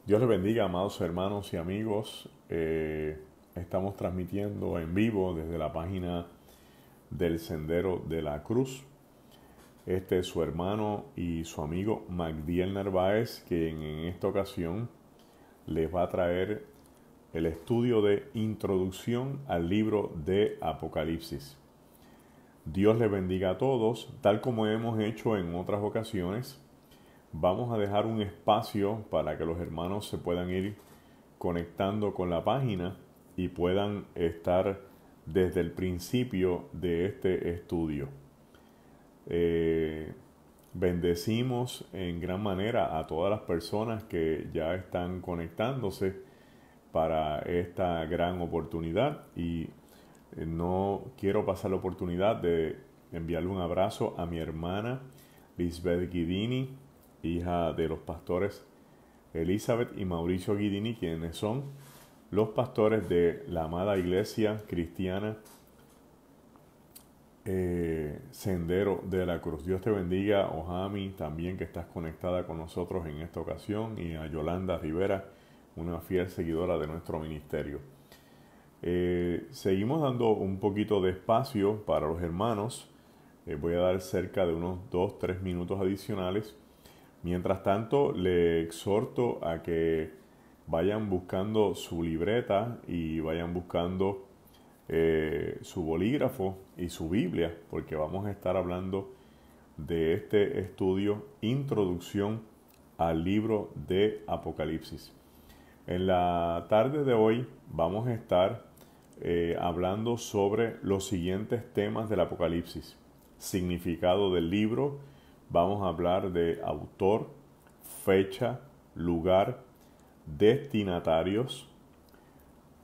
Dios les bendiga, amados hermanos y amigos. Estamos transmitiendo en vivo desde la página del Sendero de la Cruz. Este es su hermano y su amigo Magdiel Narváez, quien en esta ocasión les va a traer el estudio de introducción al libro de Apocalipsis. Dios les bendiga a todos, tal como hemos hecho en otras ocasiones. Vamos a dejar un espacio para que los hermanos se puedan ir conectando con la página y puedan estar desde el principio de este estudio. Bendecimos en gran manera a todas las personas que ya están conectándose para esta gran oportunidad y no quiero pasar la oportunidad de enviarle un abrazo a mi hermana Lisbeth Guidini, hija de los pastores Elizabeth y Mauricio Guidini, quienes son los pastores de la amada iglesia cristiana Sendero de la Cruz. Dios te bendiga, Ojami, también que estás conectada con nosotros en esta ocasión, y a Yolanda Rivera, una fiel seguidora de nuestro ministerio. Seguimos dando un poquito de espacio para los hermanos. Voy a dar cerca de unos 2-3 minutos adicionales. Mientras tanto, le exhorto a que vayan buscando su libreta y vayan buscando su bolígrafo y su Biblia, porque vamos a estar hablando de este estudio, Introducción al libro de Apocalipsis. En la tarde de hoy vamos a estar hablando sobre los siguientes temas del Apocalipsis: significado del libro. Vamos a hablar de autor, fecha, lugar, destinatarios,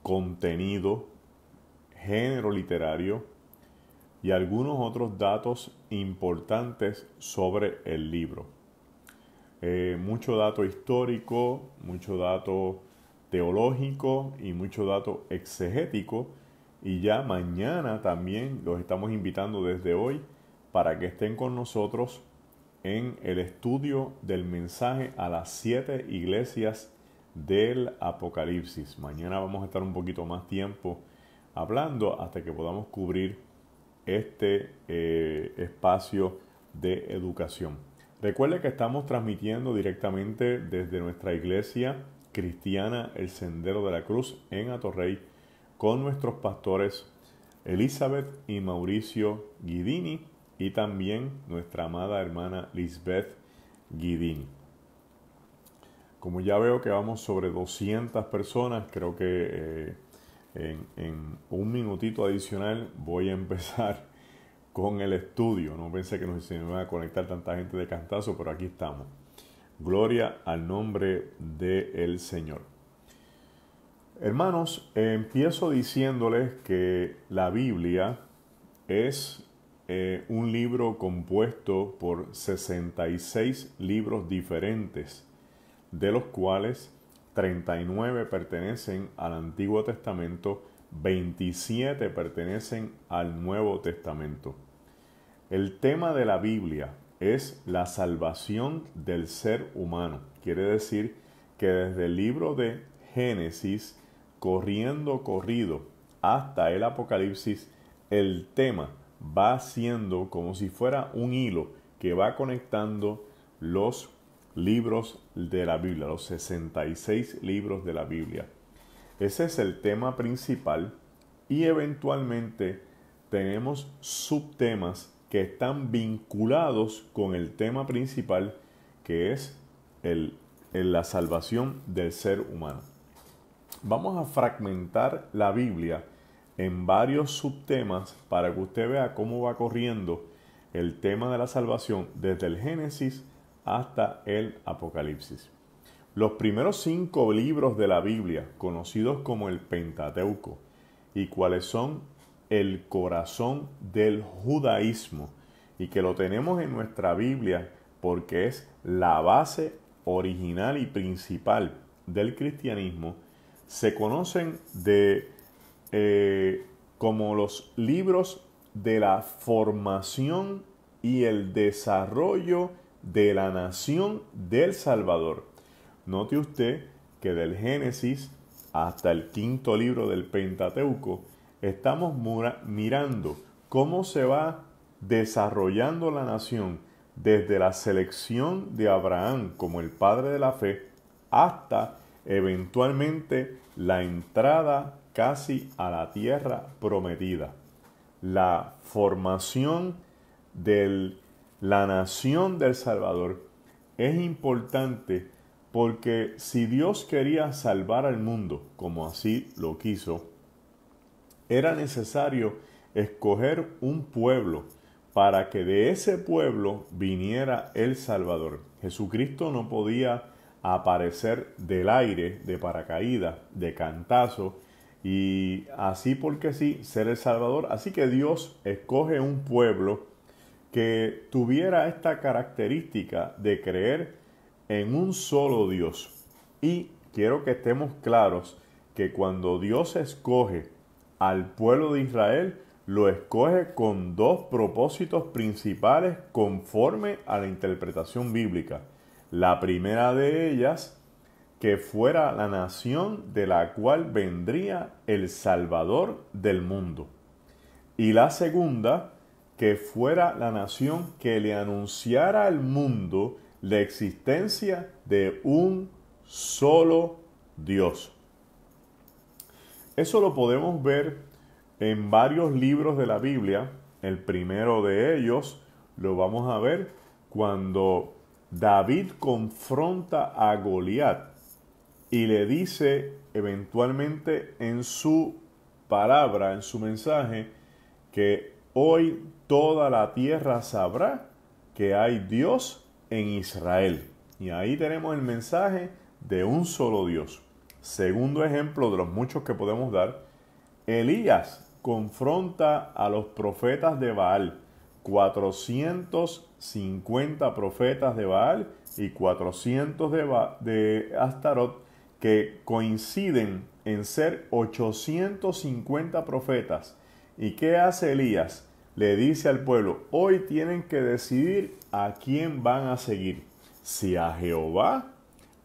contenido, género literario y algunos otros datos importantes sobre el libro. Mucho dato histórico, mucho dato teológico y mucho dato exegético. Y ya mañana también los estamos invitando desde hoy para que estén con nosotros en el estudio del mensaje a las 7 iglesias del Apocalipsis. Mañana vamos a estar un poquito más tiempo hablando hasta que podamos cubrir este espacio de educación. Recuerde que estamos transmitiendo directamente desde nuestra iglesia cristiana El Sendero de la Cruz en Atorrey con nuestros pastores Elizabeth y Mauricio Guidini y también nuestra amada hermana Lisbeth Guidini. Como ya veo que vamos sobre 200 personas, creo que en un minutito adicional voy a empezar con el estudio. No pensé que se me iba a conectar tanta gente de cantazo, pero aquí estamos. Gloria al nombre del Señor. Hermanos, empiezo diciéndoles que la Biblia es un libro compuesto por 66 libros diferentes, de los cuales 39 pertenecen al Antiguo Testamento, 27 pertenecen al Nuevo Testamento. El tema de la Biblia es la salvación del ser humano. Quiere decir que desde el libro de Génesis, corrido hasta el Apocalipsis, el tema va siendo como si fuera un hilo que va conectando los libros de la Biblia, los 66 libros de la Biblia. Ese es el tema principal y eventualmente tenemos subtemas que están vinculados con el tema principal, que es la salvación del ser humano. Vamos a fragmentar la Biblia en varios subtemas para que usted vea cómo va corriendo el tema de la salvación desde el Génesis hasta el Apocalipsis. Los primeros 5 libros de la Biblia, conocidos como el Pentateuco, y cuáles son el corazón del judaísmo, y que lo tenemos en nuestra Biblia porque es la base original y principal del cristianismo, se conocen como los libros de la formación y el desarrollo de la nación del Salvador. Note usted que del Génesis hasta el quinto libro del Pentateuco, estamos mirando cómo se va desarrollando la nación desde la selección de Abraham como el padre de la fe hasta eventualmente la entrada casi a la tierra prometida. La formación de la nación del Salvador es importante porque si Dios quería salvar al mundo, como así lo quiso, era necesario escoger un pueblo para que de ese pueblo viniera el Salvador. Jesucristo no podía aparecer del aire, de paracaídas, de cantazo, y así porque sí, ser el Salvador. Así que Dios escoge un pueblo que tuviera esta característica de creer en un solo Dios. Y quiero que estemos claros que cuando Dios escoge al pueblo de Israel, lo escoge con dos propósitos principales conforme a la interpretación bíblica. La primera de ellas, que fuera la nación de la cual vendría el Salvador del mundo. Y la segunda, que fuera la nación que le anunciara al mundo la existencia de un solo Dios. Eso lo podemos ver en varios libros de la Biblia. El primero de ellos lo vamos a ver cuando David confronta a Goliat y le dice eventualmente en su palabra, en su mensaje, que hoy toda la tierra sabrá que hay Dios en Israel. Y ahí tenemos el mensaje de un solo Dios. Segundo ejemplo de los muchos que podemos dar, Elías confronta a los profetas de Baal, 450 profetas de Baal y 400 de Astarot, que coinciden en ser 850 profetas. ¿Y qué hace Elías? Le dice al pueblo, hoy tienen que decidir a quién van a seguir, si a Jehová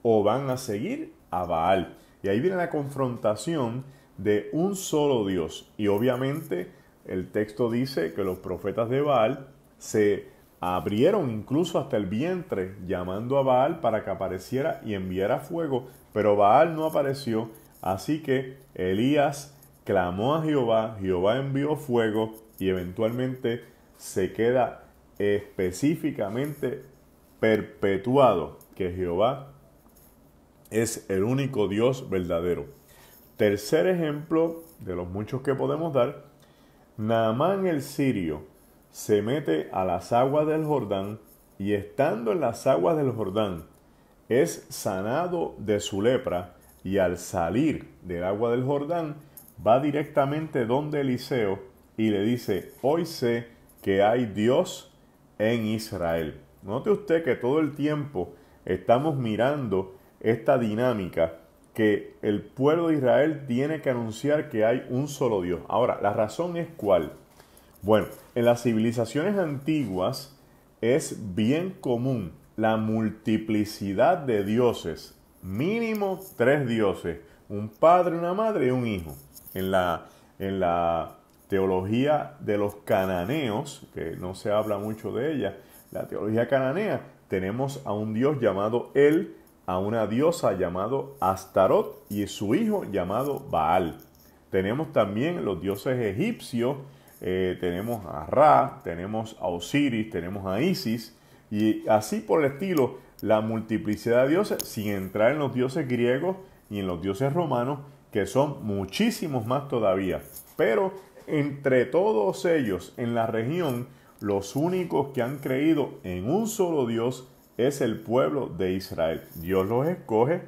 o van a seguir a Baal. Y ahí viene la confrontación de un solo Dios. Y obviamente el texto dice que los profetas de Baal se abrieron incluso hasta el vientre llamando a Baal para que apareciera y enviara fuego, pero Baal no apareció, así que Elías clamó a Jehová, Jehová envió fuego y eventualmente se queda específicamente perpetuado que Jehová es el único Dios verdadero. Tercer ejemplo de los muchos que podemos dar, Naamán el sirio se mete a las aguas del Jordán y estando en las aguas del Jordán es sanado de su lepra y al salir del agua del Jordán va directamente donde Eliseo y le dice, hoy sé que hay Dios en Israel. Note usted que todo el tiempo estamos mirando esta dinámica que el pueblo de Israel tiene que anunciar que hay un solo Dios. Ahora, ¿la razón es cuál? Bueno, en las civilizaciones antiguas es bien común la multiplicidad de dioses, mínimo 3 dioses, un padre, una madre y un hijo. En la teología de los cananeos, que no se habla mucho de ella, la teología cananea, tenemos a un dios llamado El, a una diosa llamado Astarot y su hijo llamado Baal. Tenemos también los dioses egipcios, tenemos a Ra, tenemos a Osiris, tenemos a Isis y así por el estilo, la multiplicidad de dioses, sin entrar en los dioses griegos y en los dioses romanos, que son muchísimos más todavía. Pero entre todos ellos en la región, los únicos que han creído en un solo Dios es el pueblo de Israel. Dios los escoge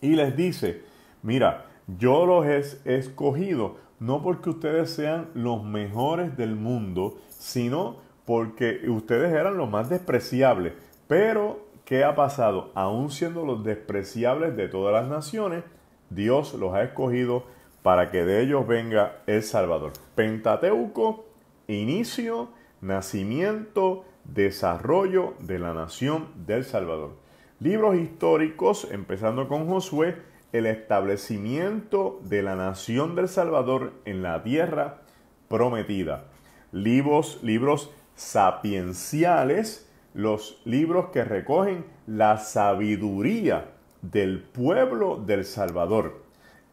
y les dice, mira, yo los he escogido no porque ustedes sean los mejores del mundo, sino porque ustedes eran los más despreciables. Pero, ¿qué ha pasado? Aún siendo los despreciables de todas las naciones, Dios los ha escogido para que de ellos venga el Salvador. Pentateuco, inicio, nacimiento, desarrollo de la nación del Salvador. Libros históricos, empezando con Josué, el establecimiento de la nación del Salvador en la tierra prometida. Libros sapienciales, los libros que recogen la sabiduría del pueblo del Salvador.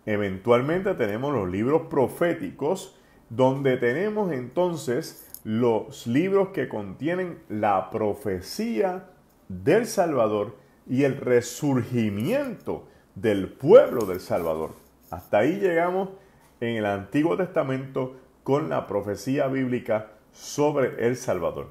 Eventualmente tenemos los libros proféticos, donde tenemos entonces los libros que contienen la profecía del Salvador y el resurgimiento del pueblo del Salvador. Hasta ahí llegamos en el Antiguo Testamento con la profecía bíblica sobre el Salvador.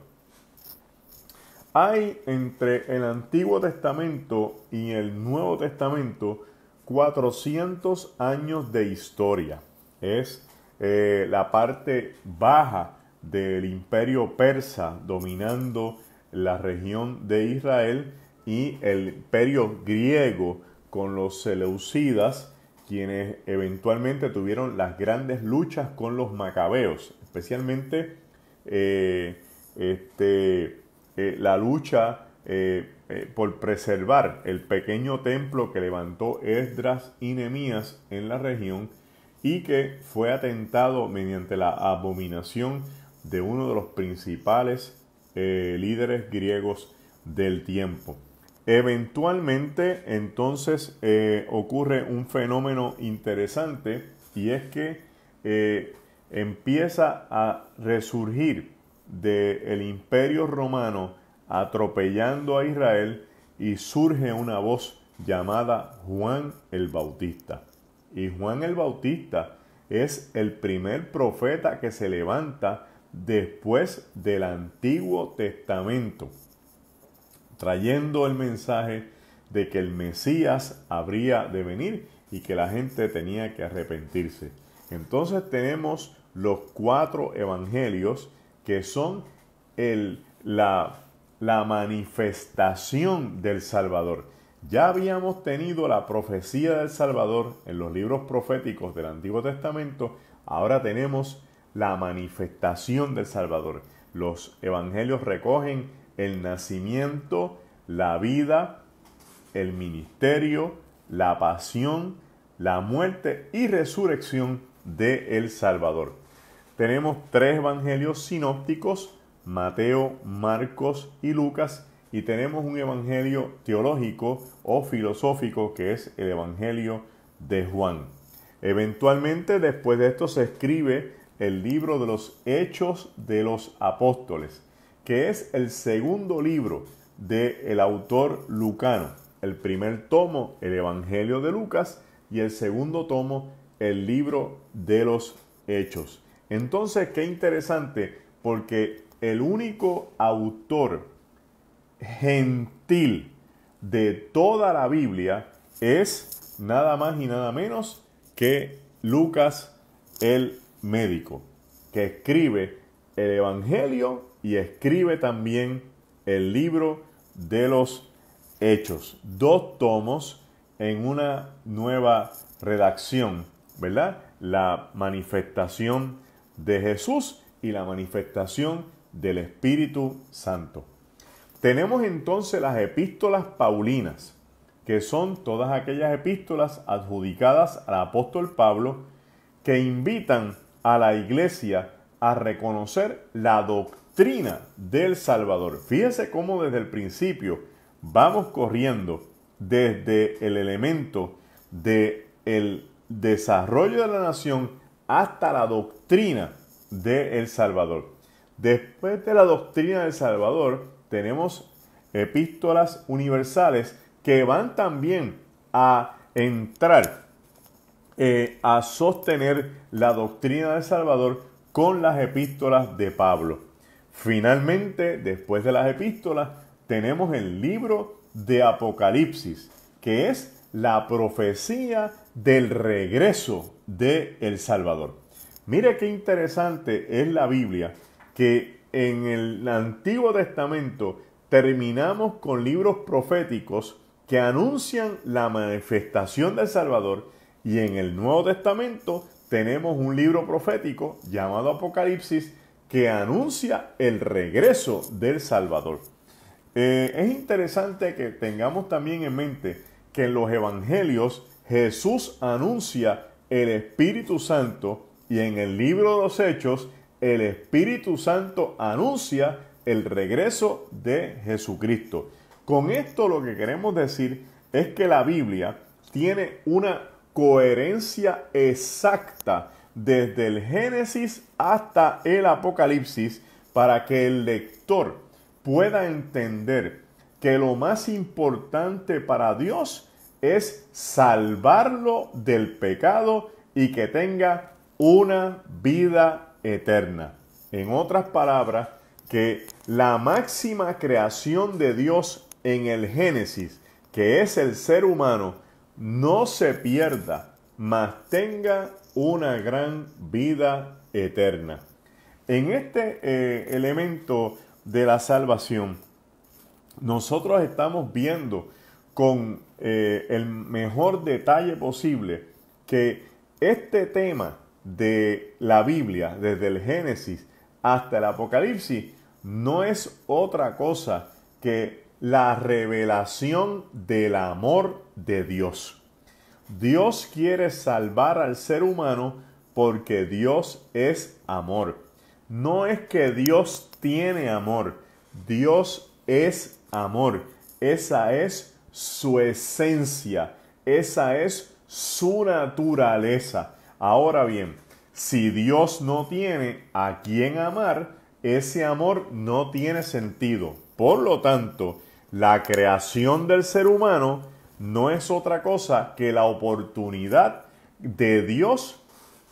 Hay entre el Antiguo Testamento y el Nuevo Testamento 400 años de historia. Es la parte baja del imperio persa dominando la región de Israel y el imperio griego con los seleucidas, quienes eventualmente tuvieron las grandes luchas con los macabeos, especialmente la lucha por preservar el pequeño templo que levantó Esdras y Nehemías en la región y que fue atentado mediante la abominación de uno de los principales líderes griegos del tiempo. Eventualmente entonces ocurre un fenómeno interesante, y es que empieza a resurgir del imperio romano atropellando a Israel, y surge una voz llamada Juan el Bautista. Y Juan el Bautista es el primer profeta que se levanta después del Antiguo Testamento, trayendo el mensaje de que el Mesías habría de venir y que la gente tenía que arrepentirse. Entonces tenemos los 4 evangelios, que son la manifestación del Salvador. Ya habíamos tenido la profecía del Salvador en los libros proféticos del Antiguo Testamento. Ahora tenemos la manifestación del Salvador. Los evangelios recogen el nacimiento, la vida, el ministerio, la pasión, la muerte y resurrección de el Salvador. Tenemos 3 evangelios sinópticos, Mateo, Marcos y Lucas, y tenemos un evangelio teológico o filosófico que es el evangelio de Juan. Eventualmente, después de esto, se escribe el libro de los Hechos de los Apóstoles, que es el segundo libro del autor lucano. El primer tomo, el Evangelio de Lucas, y el segundo tomo, el libro de los Hechos. Entonces, qué interesante, porque el único autor gentil de toda la Biblia es nada más y nada menos que Lucas el médico, que escribe el Evangelio y escribe también el libro de los Hechos. 2 tomos en una nueva redacción, ¿verdad? La manifestación de Jesús y la manifestación del Espíritu Santo. Tenemos entonces las epístolas paulinas, que son todas aquellas epístolas adjudicadas al apóstol Pablo, que invitan a la iglesia a reconocer la doctrina del Salvador. Fíjese cómo desde el principio vamos corriendo desde el elemento del desarrollo de la nación hasta la doctrina del Salvador. Después de la doctrina del Salvador tenemos epístolas universales que van también a entrar a sostener la doctrina del Salvador con las epístolas de Pablo. Finalmente, después de las epístolas, tenemos el libro de Apocalipsis, que es la profecía del regreso de el Salvador. Mire qué interesante es la Biblia, que en el Antiguo Testamento terminamos con libros proféticos que anuncian la manifestación del Salvador, y en el Nuevo Testamento tenemos un libro profético llamado Apocalipsis que anuncia el regreso del Salvador. Es interesante que tengamos también en mente que en los evangelios Jesús anuncia el Espíritu Santo y en el libro de los Hechos el Espíritu Santo anuncia el regreso de Jesucristo. Con esto lo que queremos decir es que la Biblia tiene una coherencia exacta desde el Génesis hasta el Apocalipsis para que el lector pueda entender que lo más importante para Dios es salvarlo del pecado y que tenga una vida eterna. En otras palabras, que la máxima creación de Dios en el Génesis, que es el ser humano, no se pierda, mas tenga una gran vida eterna. En este elemento de la salvación, nosotros estamos viendo con el mejor detalle posible que este tema de la Biblia, desde el Génesis hasta el Apocalipsis, no es otra cosa que la revelación del amor de Dios. Dios quiere salvar al ser humano porque Dios es amor. No es que Dios tiene amor, Dios es amor. Esa es su esencia, esa es su naturaleza. Ahora bien, si Dios no tiene a quien amar, ese amor no tiene sentido. Por lo tanto, la creación del ser humano no es otra cosa que la oportunidad de Dios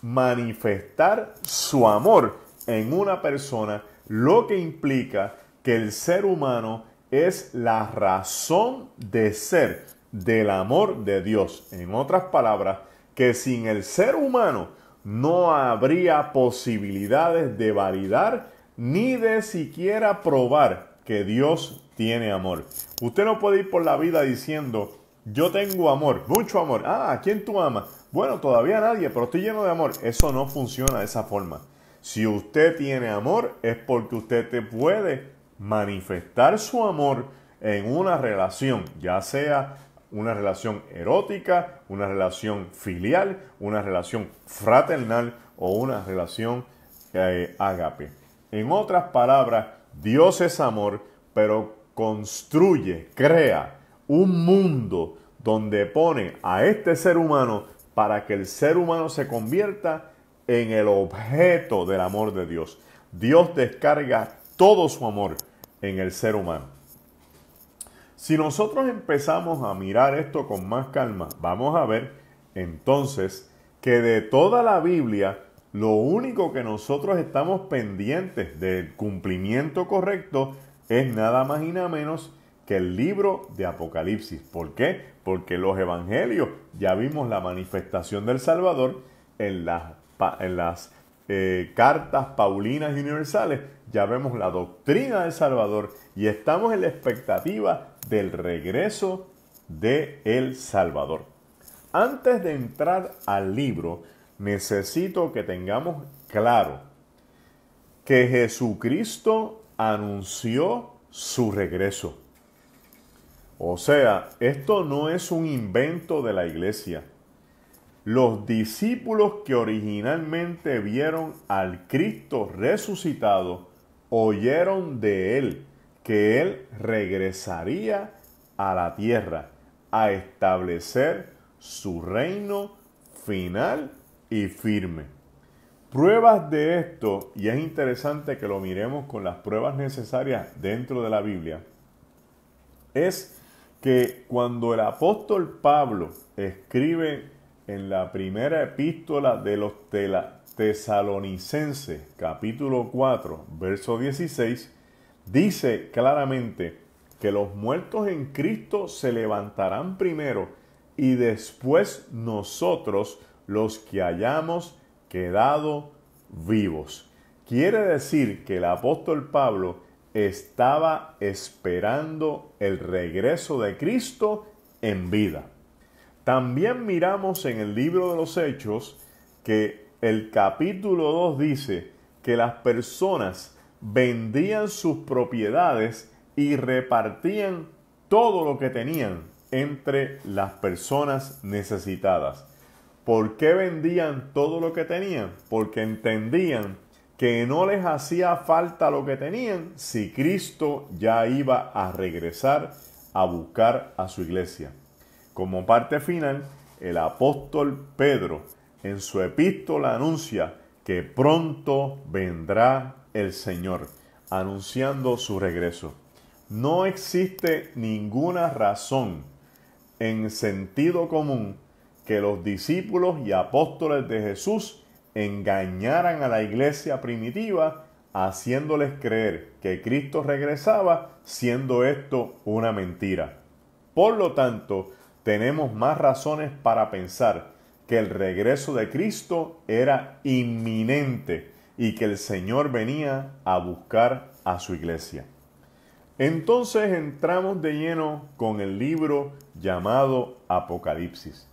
manifestar su amor en una persona, lo que implica que el ser humano es la razón de ser del amor de Dios. En otras palabras, que sin el ser humano no habría posibilidades de validar ni de siquiera probar que Dios tiene amor. Usted no puede ir por la vida diciendo, yo tengo amor, mucho amor. ¿A quién tú amas? Bueno, todavía nadie, pero estoy lleno de amor. Eso no funciona de esa forma. Si usted tiene amor, es porque usted te puede manifestar su amor en una relación, ya sea una relación erótica, una relación filial, una relación fraternal o una relación ágape. En otras palabras, Dios es amor, pero construye, crea un mundo donde pone a este ser humano para que el ser humano se convierta en el objeto del amor de Dios. Dios descarga todo su amor en el ser humano. Si nosotros empezamos a mirar esto con más calma, vamos a ver entonces que de toda la Biblia, lo único que nosotros estamos pendientes del cumplimiento correcto es nada más y nada menos que el libro de Apocalipsis. ¿Por qué? Porque los evangelios ya vimos la manifestación del Salvador en las cartas paulinas y universales, ya vemos la doctrina del Salvador y estamos en la expectativa del regreso de el Salvador. Antes de entrar al libro, necesito que tengamos claro que Jesucristo anunció su regreso. O sea, esto no es un invento de la iglesia. Los discípulos que originalmente vieron al Cristo resucitado oyeron de él que él regresaría a la tierra a establecer su reino final y firme. Pruebas de esto, y es interesante que lo miremos con las pruebas necesarias dentro de la Biblia, es que cuando el apóstol Pablo escribe en la primera epístola de los Tesalonicenses, capítulo 4, verso 16, dice claramente que los muertos en Cristo se levantarán primero y después nosotros, los que hayamos quedado vivos. Quiere decir que el apóstol Pablo estaba esperando el regreso de Cristo en vida. También miramos en el libro de los Hechos que el capítulo 2 dice que las personas vendían sus propiedades y repartían todo lo que tenían entre las personas necesitadas. ¿Por qué vendían todo lo que tenían? Porque entendían que no les hacía falta lo que tenían si Cristo ya iba a regresar a buscar a su iglesia. Como parte final, el apóstol Pedro en su epístola anuncia que pronto vendrá el Señor, anunciando su regreso. No existe ninguna razón en sentido común que los discípulos y apóstoles de Jesús engañaran a la iglesia primitiva haciéndoles creer que Cristo regresaba, siendo esto una mentira. Por lo tanto, tenemos más razones para pensar que el regreso de Cristo era inminente y que el Señor venía a buscar a su iglesia. Entonces entramos de lleno con el libro llamado Apocalipsis.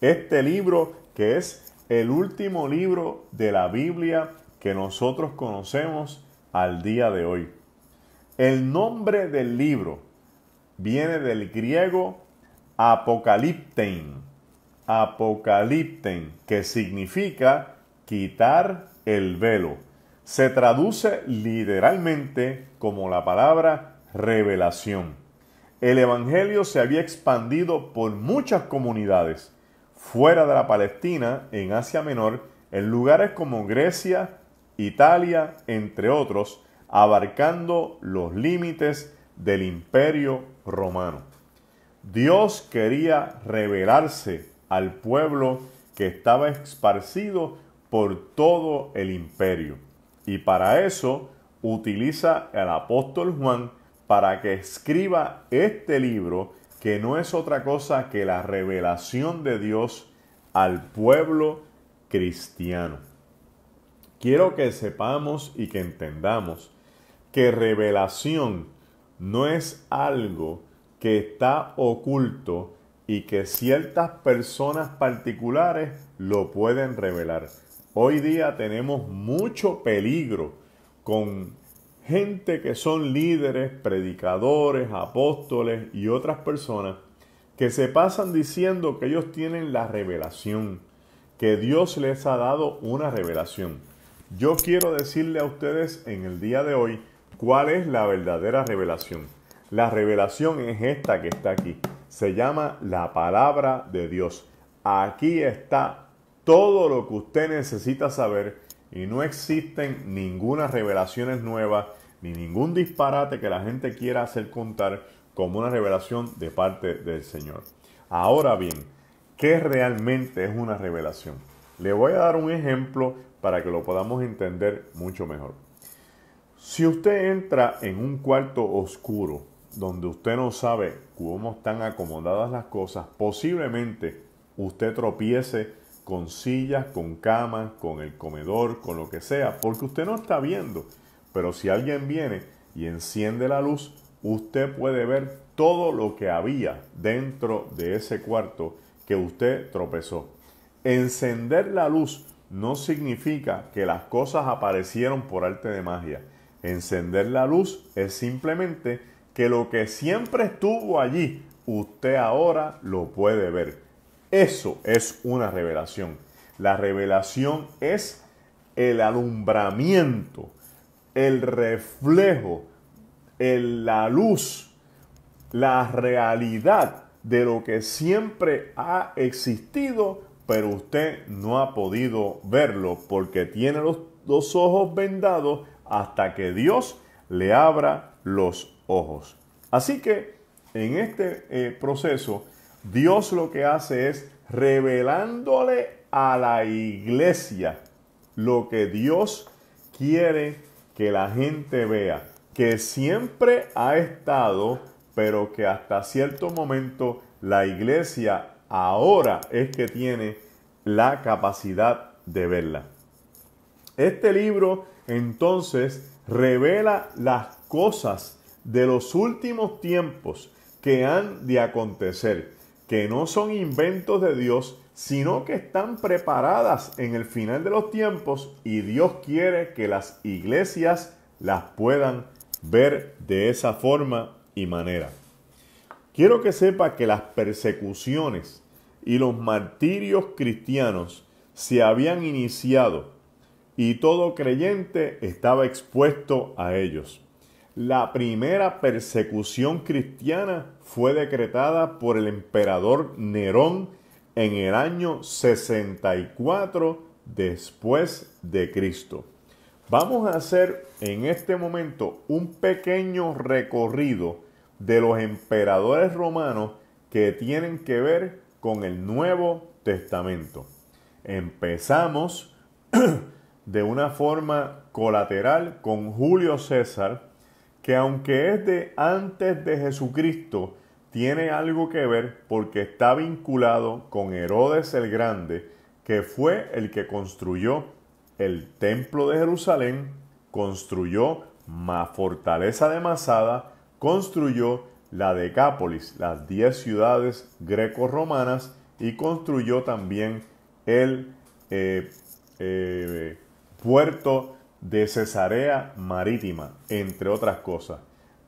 Este libro, que es el último libro de la Biblia que nosotros conocemos al día de hoy. El nombre del libro viene del griego apocaliptein, que significa quitar el velo. Se traduce literalmente como la palabra revelación. El evangelio se había expandido por muchas comunidades fuera de la Palestina, en Asia Menor, en lugares como Grecia, Italia, entre otros, abarcando los límites del Imperio Romano. Dios quería revelarse al pueblo que estaba esparcido por todo el imperio. Y para eso utiliza al apóstol Juan para que escriba este libro, que no es otra cosa que la revelación de Dios al pueblo cristiano. Quiero que sepamos y que entendamos que revelación no es algo que está oculto y que ciertas personas particulares lo pueden revelar. Hoy día tenemos mucho peligro con gente que son líderes, predicadores, apóstoles y otras personas que se pasan diciendo que ellos tienen la revelación, que Dios les ha dado una revelación. Yo quiero decirle a ustedes en el día de hoy cuál es la verdadera revelación. La revelación es esta que está aquí. Se llama la palabra de Dios. Aquí está todo lo que usted necesita saber y no existen ninguna revelaciones nuevas ni ningún disparate que la gente quiera hacer contar como una revelación de parte del Señor. Ahora bien, ¿qué realmente es una revelación? Le voy a dar un ejemplo para que lo podamos entender mucho mejor. Si usted entra en un cuarto oscuro donde usted no sabe cómo están acomodadas las cosas, posiblemente usted tropiece con sillas, con camas, con el comedor, con lo que sea, porque usted no está viendo. Pero si alguien viene y enciende la luz, usted puede ver todo lo que había dentro de ese cuarto que usted tropezó. Encender la luz no significa que las cosas aparecieron por arte de magia. Encender la luz es simplemente que lo que siempre estuvo allí, usted ahora lo puede ver. Eso es una revelación. La revelación es el alumbramiento, el reflejo, la luz, la realidad de lo que siempre ha existido, pero usted no ha podido verlo porque tiene los ojos vendados hasta que Dios le abra los ojos. Así que en este proceso, Dios lo que hace es revelándole a la iglesia lo que Dios quiere que la gente vea, que siempre ha estado, pero que hasta cierto momento la iglesia ahora es que tiene la capacidad de verla. Este libro entonces revela las cosas de los últimos tiempos que han de acontecer, que no son inventos de Dios, sino que están preparadas en el final de los tiempos y Dios quiere que las iglesias las puedan ver de esa forma y manera. Quiero que sepa que las persecuciones y los martirios cristianos se habían iniciado y todo creyente estaba expuesto a ellos. La primera persecución cristiana fue decretada por el emperador Nerón en el año 64 después de Cristo. Vamos a hacer en este momento un pequeño recorrido de los emperadores romanos que tienen que ver con el Nuevo Testamento. Empezamos de una forma colateral con Julio César, que aunque es de antes de Jesucristo, tiene algo que ver porque está vinculado con Herodes el Grande, que fue el que construyó el templo de Jerusalén, construyó la fortaleza de Masada, construyó la Decápolis, las 10 ciudades greco-romanas, y construyó también el puerto de Cesarea Marítima, entre otras cosas.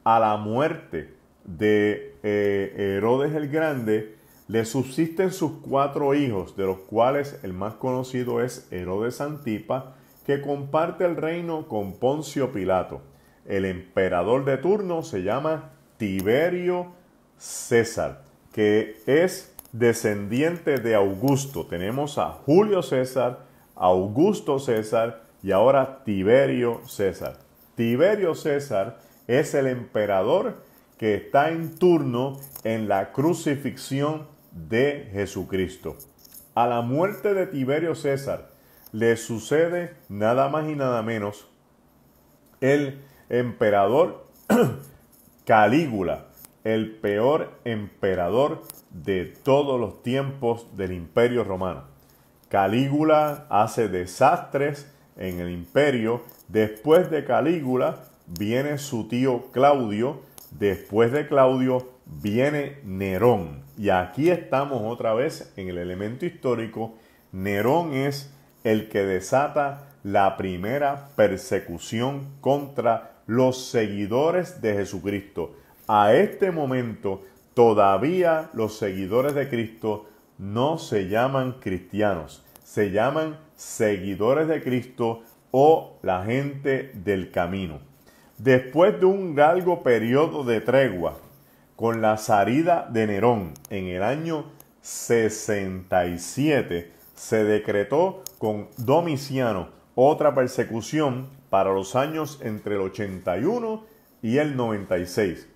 A la muerte de Herodes el Grande le subsisten sus 4 hijos, de los cuales el más conocido es Herodes Antipa, que comparte el reino con Poncio Pilato. El emperador de turno se llama Tiberio César, que es descendiente de Augusto. Tenemos a Julio César, Augusto César y ahora Tiberio César. Tiberio César es el emperador que está en turno en la crucifixión de Jesucristo. A la muerte de Tiberio César le sucede nada más y nada menos el emperador Calígula, el peor emperador de todos los tiempos del Imperio Romano. Calígula hace desastres en el imperio. Después de Calígula viene su tío Claudio. Después de Claudio viene Nerón. Y aquí estamos otra vez en el elemento histórico. Nerón es el que desata la primera persecución contra los seguidores de Jesucristo. A este momento todavía los seguidores de Cristo no se llaman cristianos, se llaman seguidores de Cristo o la gente del camino. Después de un largo periodo de tregua con la salida de Nerón en el año 67, se decretó con Domiciano otra persecución para los años entre el 81 y el 96.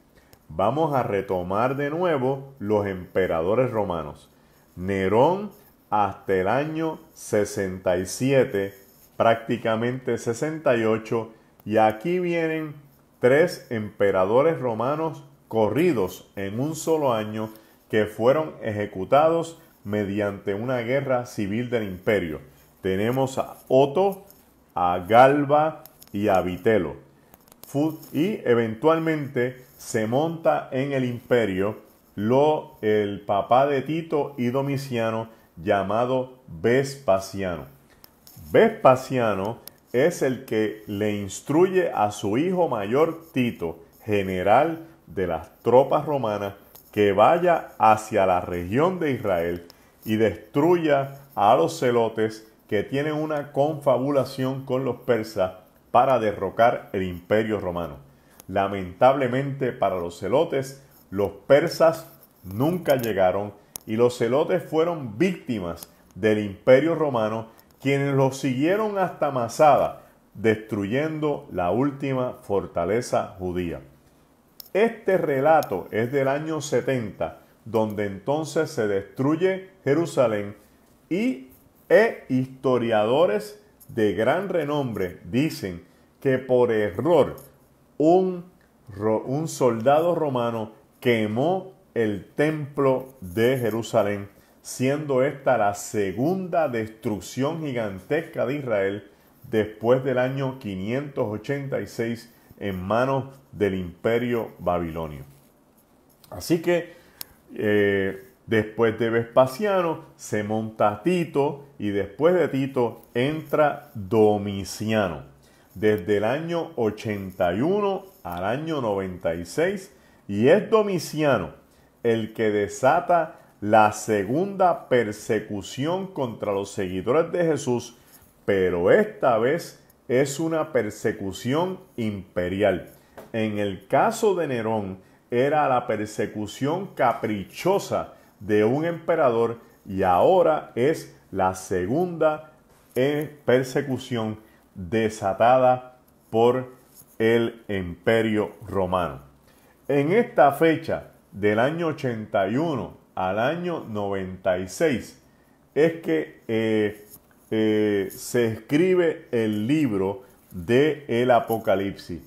Vamos a retomar de nuevo los emperadores romanos. Nerón hasta el año 67, prácticamente 68, y aquí vienen 3 emperadores romanos corridos en un solo año que fueron ejecutados mediante una guerra civil del imperio. Tenemos a Otto, a Galba y a Vitelo. Y eventualmente se monta en el imperio el papá de Tito y Domiciano, llamado Vespasiano. Vespasiano es el que le instruye a su hijo mayor Tito, general de las tropas romanas, que vaya hacia la región de Israel y destruya a los celotes que tienen una confabulación con los persas para derrocar el imperio romano. Lamentablemente para los celotes, los persas nunca llegaron y los celotes fueron víctimas del imperio romano, quienes los siguieron hasta Masada, destruyendo la última fortaleza judía. Este relato es del año 70, donde entonces se destruye Jerusalén y historiadores de gran renombre dicen que por error un soldado romano quemó el templo de Jerusalén, siendo esta la segunda destrucción gigantesca de Israel después del año 586 en manos del imperio babilonio. Así que después de Vespasiano se monta Tito y después de Tito entra Domiciano. desde el año 81 al año 96, y es Domiciano el que desata la segunda persecución contra los seguidores de Jesús, pero esta vez es una persecución imperial. En el caso de Nerón era la persecución caprichosa de un emperador, y ahora es la segunda persecución desatada por el Imperio Romano. En esta fecha del año 81 al año 96 es que se escribe el libro del Apocalipsis.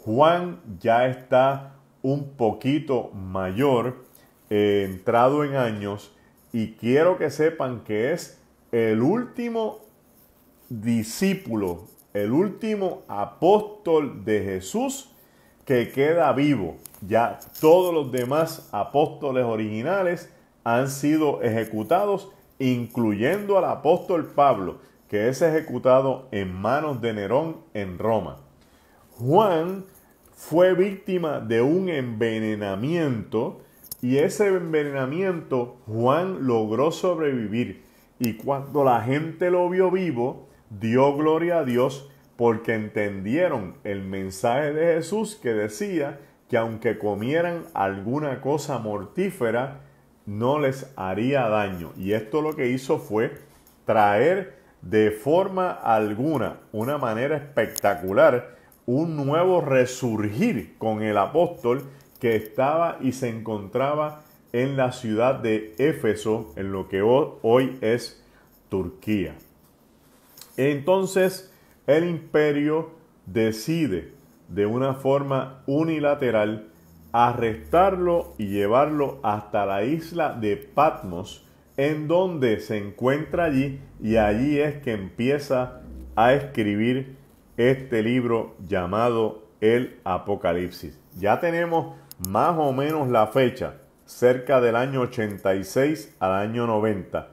Juan ya está un poquito mayor, entrado en años, y quiero que sepan que es el último discípulo, el último apóstol de Jesús que queda vivo. Ya todos los demás apóstoles originales han sido ejecutados, incluyendo al apóstol Pablo, que es ejecutado en manos de Nerón en Roma. Juan fue víctima de un envenenamiento, y ese envenenamiento Juan logró sobrevivir, y cuando la gente lo vio vivo, dio gloria a Dios, porque entendieron el mensaje de Jesús que decía que aunque comieran alguna cosa mortífera, no les haría daño. Y esto lo que hizo fue traer de forma alguna, una manera espectacular, un nuevo resurgir con el apóstol que estaba y se encontraba en la ciudad de Éfeso, en lo que hoy es Turquía. Entonces el imperio decide de una forma unilateral arrestarlo y llevarlo hasta la isla de Patmos, en donde se encuentra allí, y allí es que empieza a escribir este libro llamado el Apocalipsis. Ya tenemos más o menos la fecha, cerca del año 86 al año 90.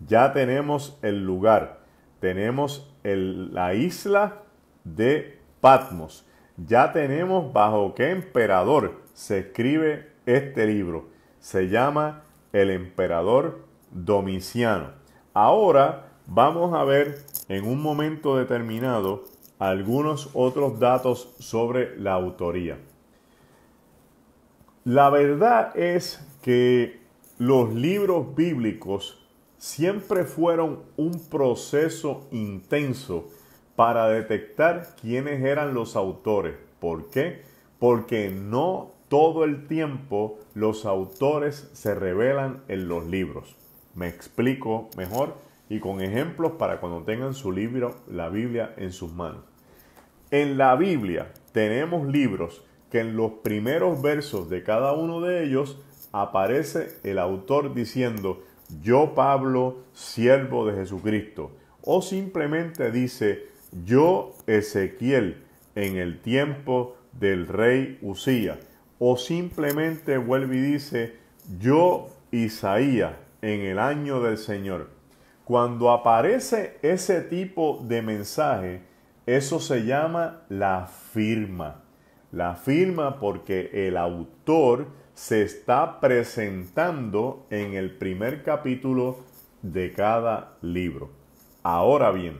Ya tenemos el lugar, tenemos la isla de Patmos. Ya tenemos bajo qué emperador se escribe este libro. Se llama el emperador Domiciano. Ahora vamos a ver en un momento determinado algunos otros datos sobre la autoría. La verdad es que los libros bíblicos siempre fueron un proceso intenso para detectar quiénes eran los autores. ¿Por qué? Porque no todo el tiempo los autores se revelan en los libros. Me explico mejor y con ejemplos para cuando tengan su libro, la Biblia, en sus manos. En la Biblia tenemos libros que en los primeros versos de cada uno de ellos aparece el autor diciendo: yo Pablo, siervo de Jesucristo, o simplemente dice: yo Ezequiel, en el tiempo del rey Usías, o simplemente vuelve y dice: yo Isaías, en el año del Señor. Cuando aparece ese tipo de mensaje, eso se llama la firma. La firma porque el autor se está presentando en el primer capítulo de cada libro. Ahora bien,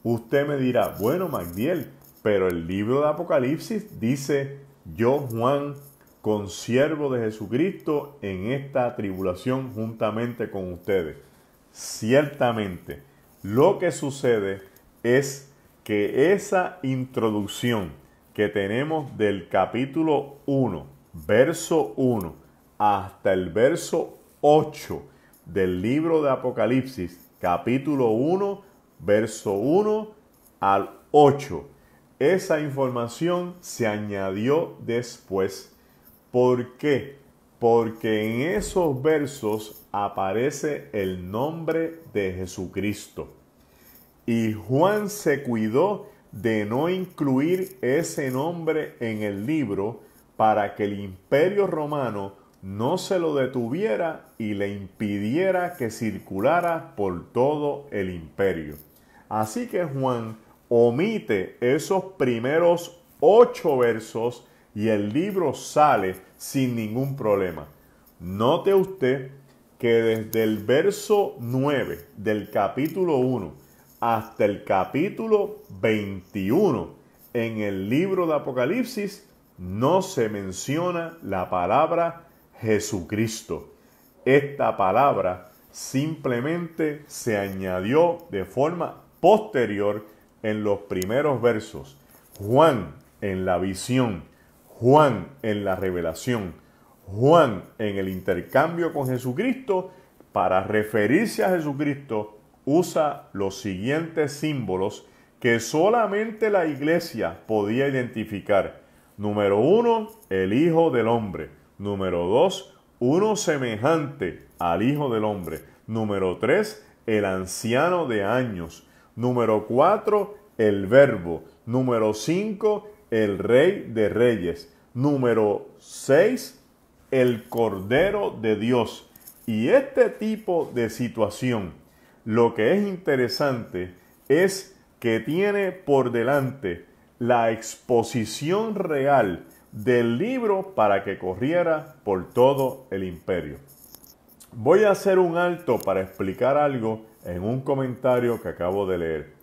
usted me dirá: bueno, Magdiel, pero el libro de Apocalipsis dice: yo Juan, consiervo de Jesucristo, en esta tribulación juntamente con ustedes. Ciertamente, lo que sucede es que esa introducción que tenemos del capítulo 1, verso 1, hasta el verso 8 del libro de Apocalipsis, capítulo 1, verso 1 al 8, esa información se añadió después. ¿Por qué? Porque en esos versos aparece el nombre de Jesucristo. Y Juan se cuidó de no incluir ese nombre en el libro para que el Imperio Romano no se lo detuviera y le impidiera que circulara por todo el imperio. Así que Juan omite esos primeros 8 versos y el libro sale sin ningún problema. Note usted que desde el verso 9 del capítulo 1 hasta el capítulo 21 en el libro de Apocalipsis no se menciona la palabra Jesucristo. Esta palabra simplemente se añadió de forma posterior en los primeros versos. Juan en la visión, Juan en la revelación, Juan en el intercambio con Jesucristo, para referirse a Jesucristo, usa los siguientes símbolos que solamente la iglesia podía identificar. Número 1, el Hijo del Hombre. Número 2, uno semejante al Hijo del Hombre. Número 3, el anciano de años. Número 4, el Verbo. Número 5, el Rey de Reyes. Número 6, el Cordero de Dios. Y este tipo de situación, lo que es interesante es que tiene por delante la exposición real del libro para que corriera por todo el imperio. Voy a hacer un alto para explicar algo en un comentario que acabo de leer.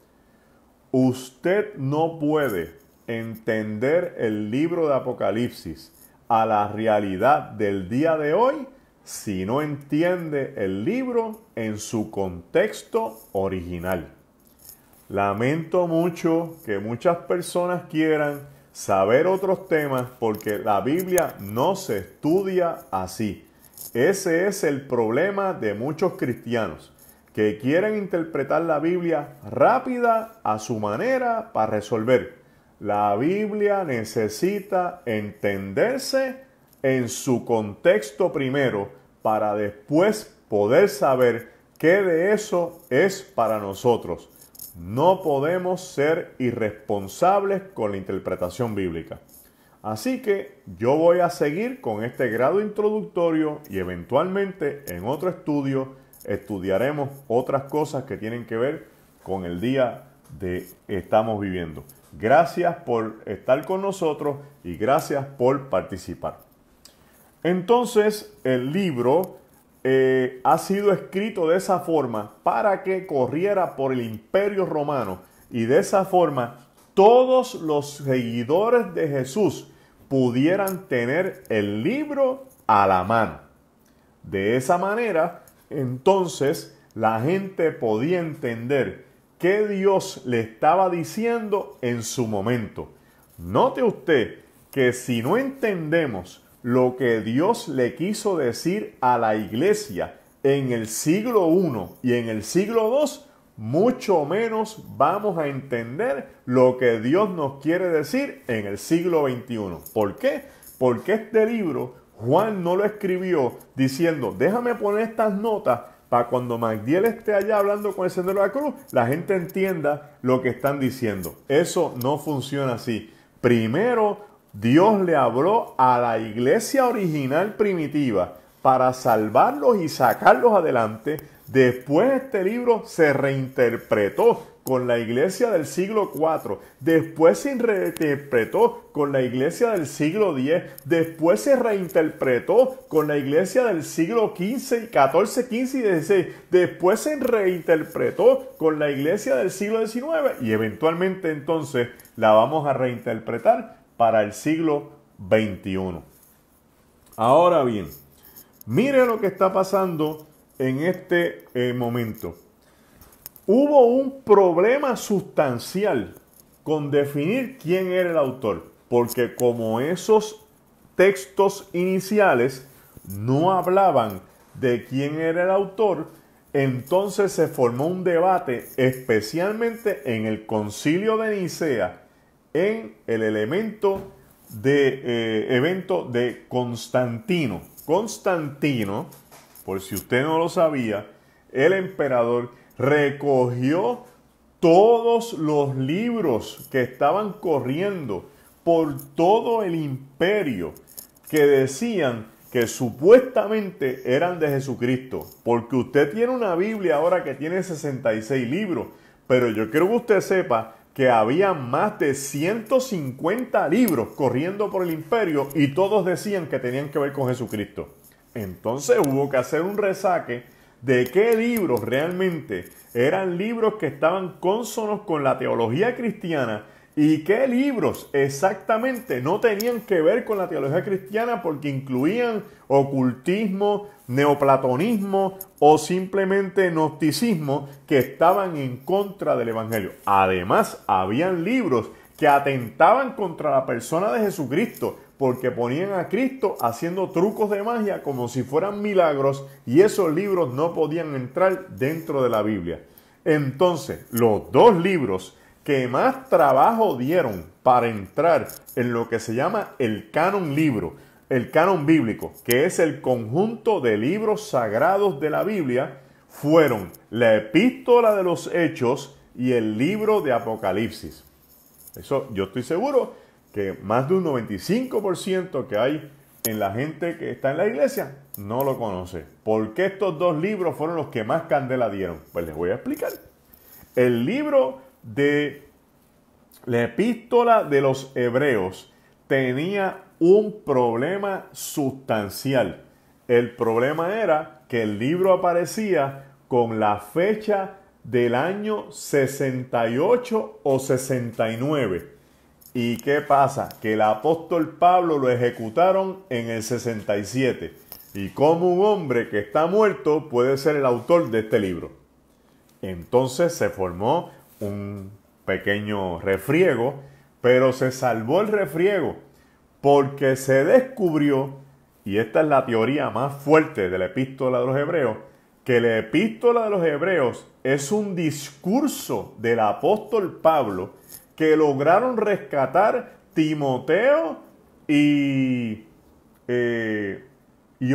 Usted no puede entender el libro de Apocalipsis a la realidad del día de hoy si no entiende el libro en su contexto original. Lamento mucho que muchas personas quieran saber otros temas porque la Biblia no se estudia así. Ese es el problema de muchos cristianos que quieren interpretar la Biblia rápida a su manera para resolver. La Biblia necesita entenderse en su contexto primero para después poder saber qué de eso es para nosotros. No podemos ser irresponsables con la interpretación bíblica. Así que yo voy a seguir con este grado introductorio y eventualmente en otro estudio estudiaremos otras cosas que tienen que ver con el día que estamos viviendo. Gracias por estar con nosotros y gracias por participar. Entonces, el libro ha sido escrito de esa forma para que corriera por el Imperio Romano y de esa forma todos los seguidores de Jesús pudieran tener el libro a la mano. De esa manera, entonces, la gente podía entender qué Dios le estaba diciendo en su momento. Note usted que si no entendemos lo que Dios le quiso decir a la iglesia en el siglo I y en el siglo II, mucho menos vamos a entender lo que Dios nos quiere decir en el siglo XXI. ¿Por qué? Porque este libro Juan no lo escribió diciendo, déjame poner estas notas para cuando Magdiel esté allá hablando con el Sendero de la Cruz, la gente entienda lo que están diciendo. Eso no funciona así. Primero, Dios le habló a la iglesia original primitiva para salvarlos y sacarlos adelante. Después este libro se reinterpretó con la iglesia del siglo IV. Después se reinterpretó con la iglesia del siglo X. Después se reinterpretó con la iglesia del siglo XIV, XIV, XV y XVI. Después se reinterpretó con la iglesia del siglo XIX. Y eventualmente entonces la vamos a reinterpretar para el siglo XXI. Ahora bien, mire lo que está pasando en este momento. Hubo un problema sustancial con definir quién era el autor, porque como esos textos iniciales no hablaban de quién era el autor, entonces se formó un debate, especialmente en el Concilio de Nicea, en el evento de Constantino. Constantino, por si usted no lo sabía, el emperador recogió todos los libros que estaban corriendo por todo el imperio que decían que supuestamente eran de Jesucristo. Porque usted tiene una Biblia ahora que tiene 66 libros, pero yo quiero que usted sepa que había más de 150 libros corriendo por el imperio y todos decían que tenían que ver con Jesucristo. Entonces hubo que hacer un resaque de qué libros realmente eran libros que estaban cónsonos con la teología cristiana y qué libros exactamente no tenían que ver con la teología cristiana porque incluían ocultismo, neoplatonismo o simplemente gnosticismo que estaban en contra del evangelio. Además, habían libros que atentaban contra la persona de Jesucristo porque ponían a Cristo haciendo trucos de magia como si fueran milagros y esos libros no podían entrar dentro de la Biblia. Entonces, los dos libros que más trabajo dieron para entrar en lo que se llama el canon bíblico, que es el conjunto de libros sagrados de la Biblia, fueron la Epístola de los Hechos y el libro de Apocalipsis. Eso yo estoy seguro que más de un 95% que hay en la gente que está en la iglesia no lo conoce. ¿Por qué estos dos libros fueron los que más candela dieron? Pues les voy a explicar. El libro de la Epístola de los Hebreos tenía un problema sustancial. El problema era que el libro aparecía con la fecha del año 68 o 69. ¿Y qué pasa? Que el apóstol Pablo lo ejecutaron en el 67. ¿Y cómo un hombre que está muerto puede ser el autor de este libro? Entonces se formó un pequeño refriego, pero se salvó el refriego porque se descubrió, y esta es la teoría más fuerte de la Epístola de los Hebreos, que la Epístola de los Hebreos es un discurso del apóstol Pablo que lograron rescatar Timoteo y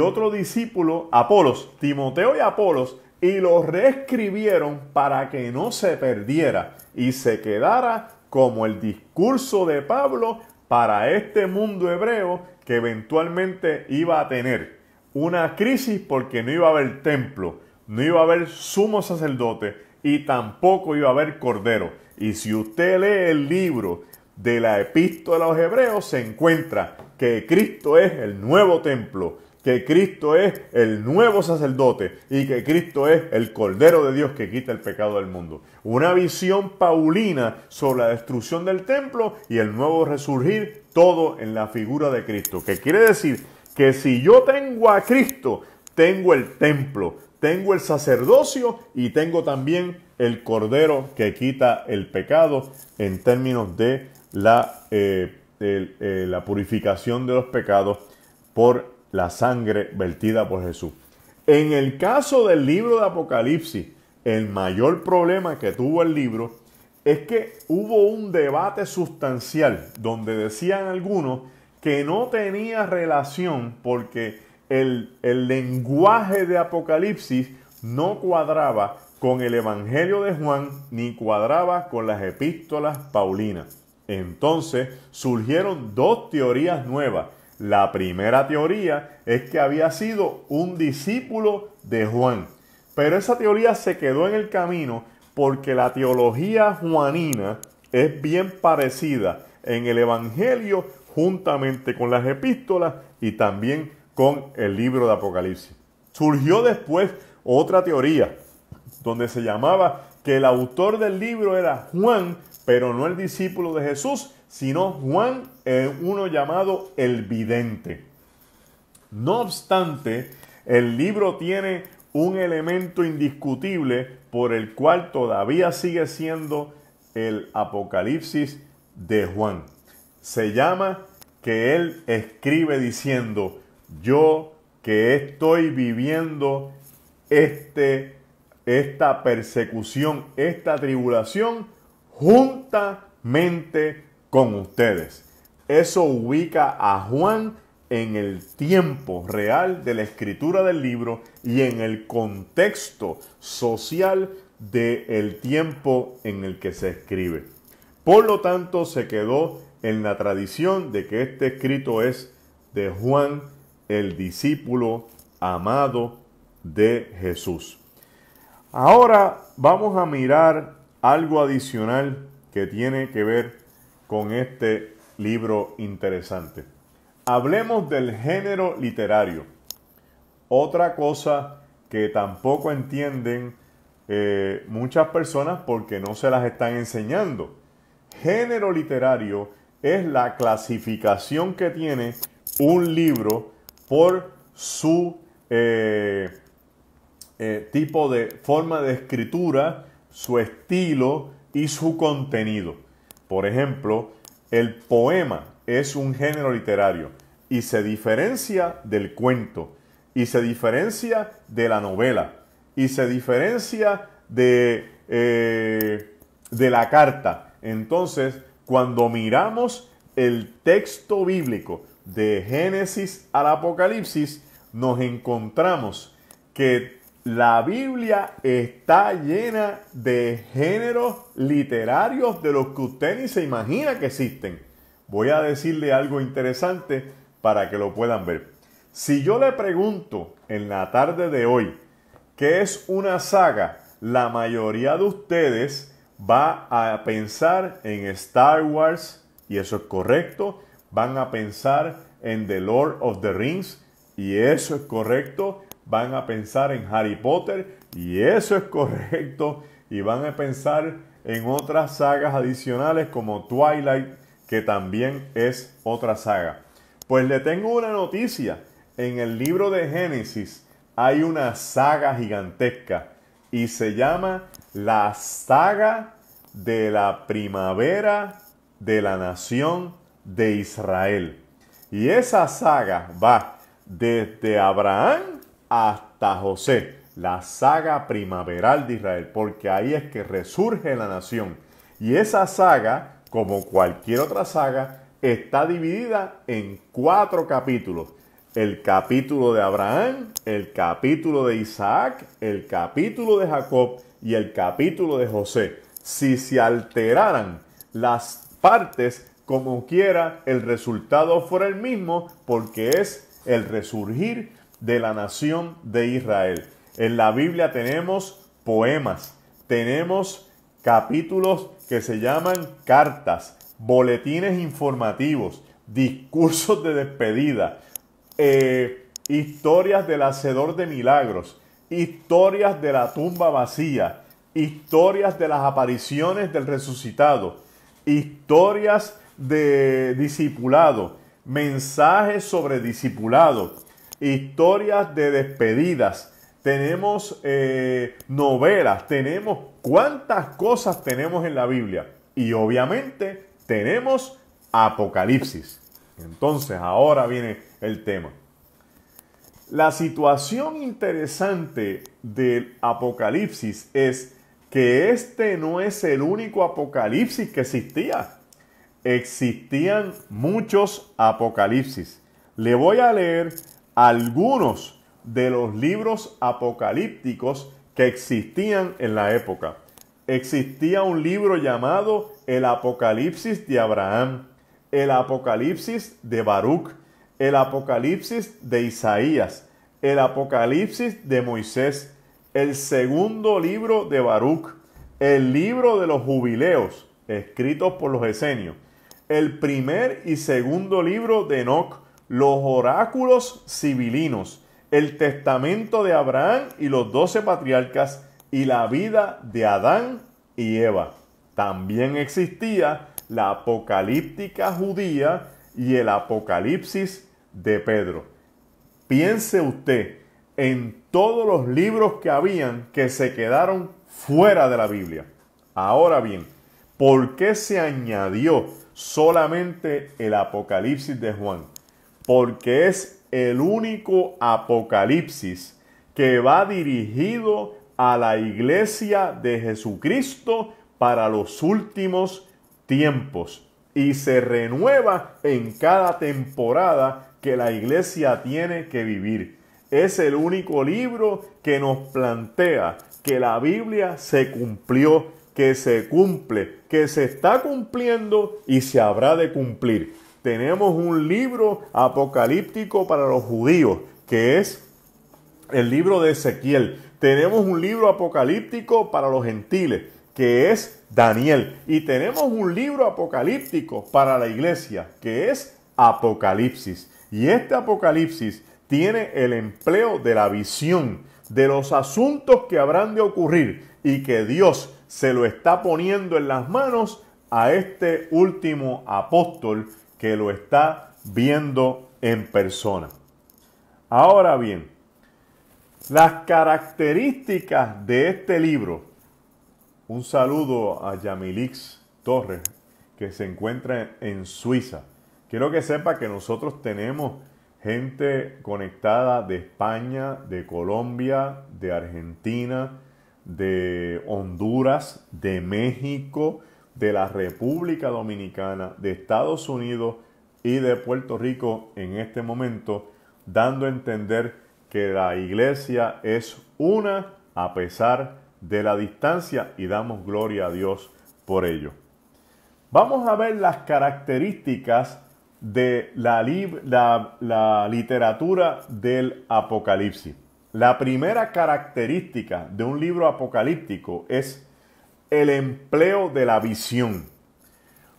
otro discípulo, Apolos, Timoteo y Apolos, y lo reescribieron para que no se perdiera y se quedara como el discurso de Pablo para este mundo hebreo que eventualmente iba a tener una crisis porque no iba a haber templo, no iba a haber sumo sacerdote y tampoco iba a haber cordero. Y si usted lee el libro de la Epístola a los Hebreos, se encuentra que Cristo es el nuevo templo, que Cristo es el nuevo sacerdote y que Cristo es el Cordero de Dios que quita el pecado del mundo. Una visión paulina sobre la destrucción del templo y el nuevo resurgir, todo en la figura de Cristo. Que quiere decir que si yo tengo a Cristo, tengo el templo, tengo el sacerdocio y tengo también el Cordero que quita el pecado en términos de la purificación de los pecados por la sangre vertida por Jesús. En el caso del libro de Apocalipsis, el mayor problema que tuvo el libro es que hubo un debate sustancial donde decían algunos que no tenía relación porque el lenguaje de Apocalipsis no cuadraba con el Evangelio de Juan ni cuadraba con las epístolas paulinas. Entonces surgieron dos teorías nuevas. La primera teoría es que había sido un discípulo de Juan, pero esa teoría se quedó en el camino porque la teología juanina es bien parecida en el Evangelio juntamente con las epístolas y también con el libro de Apocalipsis. Surgió después otra teoría donde se llamaba que el autor del libro era Juan, pero no el discípulo de Jesús, sino Juan, uno llamado el vidente. No obstante, el libro tiene un elemento indiscutible por el cual todavía sigue siendo el Apocalipsis de Juan. Se llama que él escribe diciendo: yo que estoy viviendo esta persecución, esta tribulación, juntamente con ustedes. Eso ubica a Juan en el tiempo real de la escritura del libro y en el contexto social del tiempo en el que se escribe. Por lo tanto, se quedó en la tradición de que este escrito es de Juan, el discípulo amado de Jesús. Ahora vamos a mirar algo adicional que tiene que ver con este libro interesante. Hablemos del género literario. Otra cosa que tampoco entienden muchas personas porque no se las están enseñando. Género literario es la clasificación que tiene un libro por su tipo de forma de escritura, su estilo y su contenido. Por ejemplo, el poema es un género literario y se diferencia del cuento, y se diferencia de la novela, y se diferencia de la carta. Entonces, cuando miramos el texto bíblico de Génesis al Apocalipsis, nos encontramos que la Biblia está llena de géneros literarios de los que usted ni se imagina que existen. Voy a decirle algo interesante para que lo puedan ver. Si yo le pregunto en la tarde de hoy qué es una saga, la mayoría de ustedes va a pensar en Star Wars, y eso es correcto. Van a pensar en The Lord of the Rings, y eso es correcto. Van a pensar en Harry Potter, y eso es correcto. Y van a pensar en otras sagas adicionales como Twilight, que también es otra saga. Pues le tengo una noticia. En el libro de Génesis hay una saga gigantesca y se llama la saga de la primavera de la nación de Israel. Y esa saga va desde Abraham hasta José, la saga primaveral de Israel, porque ahí es que resurge la nación. Y esa saga, como cualquier otra saga, está dividida en 4 capítulos. El capítulo de Abraham, el capítulo de Isaac, el capítulo de Jacob y el capítulo de José. Si se alteraran las partes, como quiera, el resultado fuera el mismo, porque es el resurgir de la nación de Israel. En la Biblia tenemos poemas, tenemos capítulos que se llaman cartas, boletines informativos, discursos de despedida, historias del hacedor de milagros, historias de la tumba vacía, historias de las apariciones del resucitado, historias de discipulado, mensajes sobre discipulado, historias de despedidas, tenemos novelas, tenemos cuántas cosas tenemos en la Biblia, y obviamente tenemos Apocalipsis. Entonces ahora viene el tema. La situación interesante del Apocalipsis es que este no es el único Apocalipsis que existía. Existían muchos Apocalipsis. Le voy a leer algunos de los libros apocalípticos que existían en la época. Existía un libro llamado el Apocalipsis de Abraham, el Apocalipsis de Baruch, el Apocalipsis de Isaías, el Apocalipsis de Moisés, el segundo libro de Baruch, el libro de los jubileos, escritos por los esenios, el primer y segundo libro de Enoc, los oráculos sibilinos, el testamento de Abraham y los 12 patriarcas, y la vida de Adán y Eva. También existía la apocalíptica judía y el Apocalipsis de Pedro. Piense usted en todos los libros que habían que se quedaron fuera de la Biblia. Ahora bien, ¿por qué se añadió solamente el Apocalipsis de Juan? Porque es el único Apocalipsis que va dirigido a la iglesia de Jesucristo para los últimos tiempos, y se renueva en cada temporada que la iglesia tiene que vivir. Es el único libro que nos plantea que la Biblia se cumplió, que se cumple, que se está cumpliendo y se habrá de cumplir. Tenemos un libro apocalíptico para los judíos, que es el libro de Ezequiel. Tenemos un libro apocalíptico para los gentiles, que es Daniel. Y tenemos un libro apocalíptico para la iglesia, que es Apocalipsis. Y este Apocalipsis tiene el empleo de la visión de los asuntos que habrán de ocurrir y que Dios se lo está poniendo en las manos a este último apóstol que lo está viendo en persona. Ahora bien, las características de este libro. Un saludo a Yamilix Torres, que se encuentra en Suiza. Quiero que sepa que nosotros tenemos gente conectada de España, de Colombia, de Argentina, de Honduras, de México, de la República Dominicana, de Estados Unidos y de Puerto Rico en este momento, dando a entender que la iglesia es una a pesar de la distancia, y damos gloria a Dios por ello. Vamos a ver las características de la literatura del Apocalipsis. La primera característica de un libro apocalíptico es el empleo de la visión.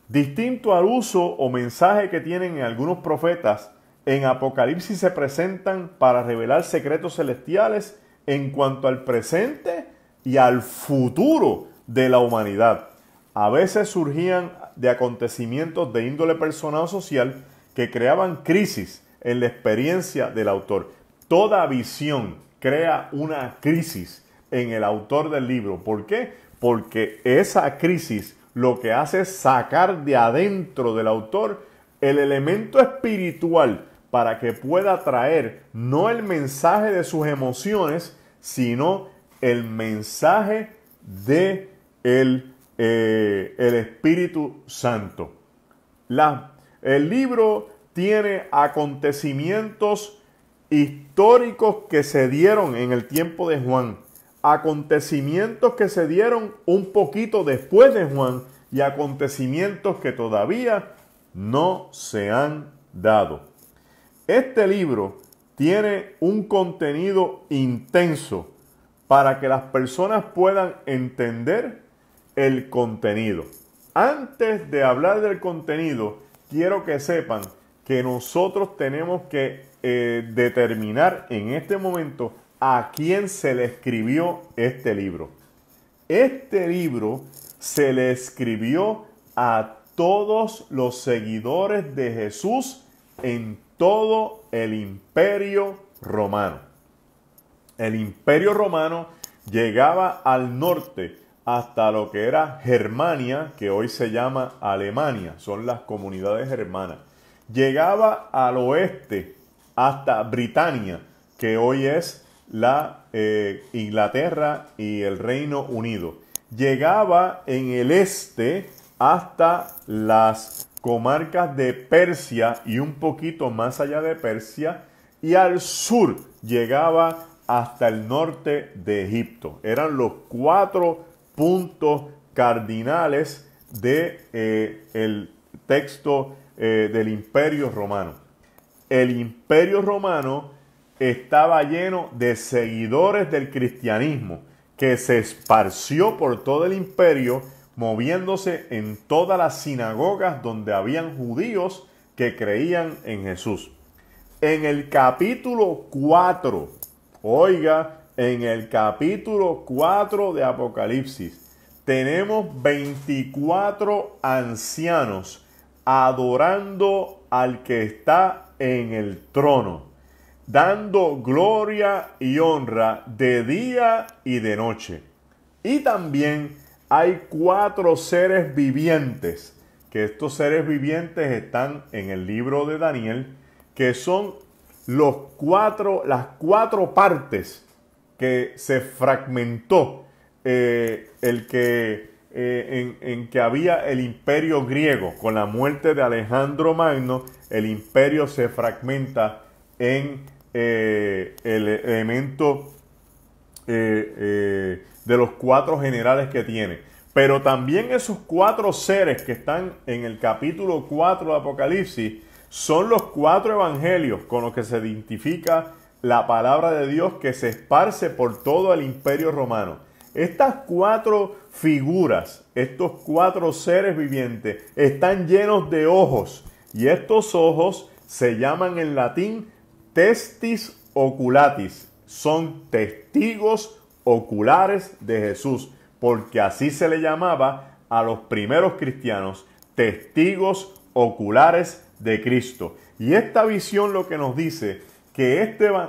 Distinto al uso o mensaje que tienen algunos profetas, en Apocalipsis se presentan para revelar secretos celestiales en cuanto al presente y al futuro de la humanidad. A veces surgían de acontecimientos de índole personal o social que creaban crisis en la experiencia del autor. Toda visión crea una crisis en el autor del libro. ¿Por qué? Porque esa crisis lo que hace es sacar de adentro del autor el elemento espiritual para que pueda traer no el mensaje de sus emociones, sino el mensaje de el Espíritu Santo. El libro tiene acontecimientos históricos que se dieron en el tiempo de Juan, acontecimientos que se dieron un poquito después de Juan y acontecimientos que todavía no se han dado. Este libro tiene un contenido intenso para que las personas puedan entender el contenido. Antes de hablar del contenido, quiero que sepan que nosotros tenemos que determinar en este momento a quién se le escribió este libro. Este libro se le escribió a todos los seguidores de Jesús en todo el Imperio Romano. El Imperio Romano llegaba al norte hasta lo que era Germania, que hoy se llama Alemania, son las comunidades germanas. Llegaba al oeste hasta Britania, que hoy es la Inglaterra y el Reino Unido. Llegaba en el este hasta las comarcas de Persia y un poquito más allá de Persia, y al sur llegaba hasta el norte de Egipto. Eran los 4 puntos cardinales de el texto del Imperio Romano. El Imperio Romano estaba lleno de seguidores del cristianismo que se esparció por todo el imperio, moviéndose en todas las sinagogas donde habían judíos que creían en Jesús. En el capítulo 4, oiga, en el capítulo 4 de Apocalipsis, tenemos 24 ancianos adorando al que está en el trono, dando gloria y honra de día y de noche. Y también hay 4 seres vivientes, que estos seres vivientes están en el libro de Daniel, que son las 4 partes que se fragmentó en que había el imperio griego. Con la muerte de Alejandro Magno, el imperio se fragmenta en el elemento de los 4 generales que tiene. Pero también esos 4 seres que están en el capítulo 4 de Apocalipsis son los 4 evangelios con los que se identifica la palabra de Dios que se esparce por todo el imperio romano. Estas 4 figuras, estos 4 seres vivientes, están llenos de ojos. Y estos ojos se llaman en latín testis oculatis. Son testigos oculares de Jesús, porque así se le llamaba a los primeros cristianos, testigos oculares de Cristo. Y esta visión lo que nos dice que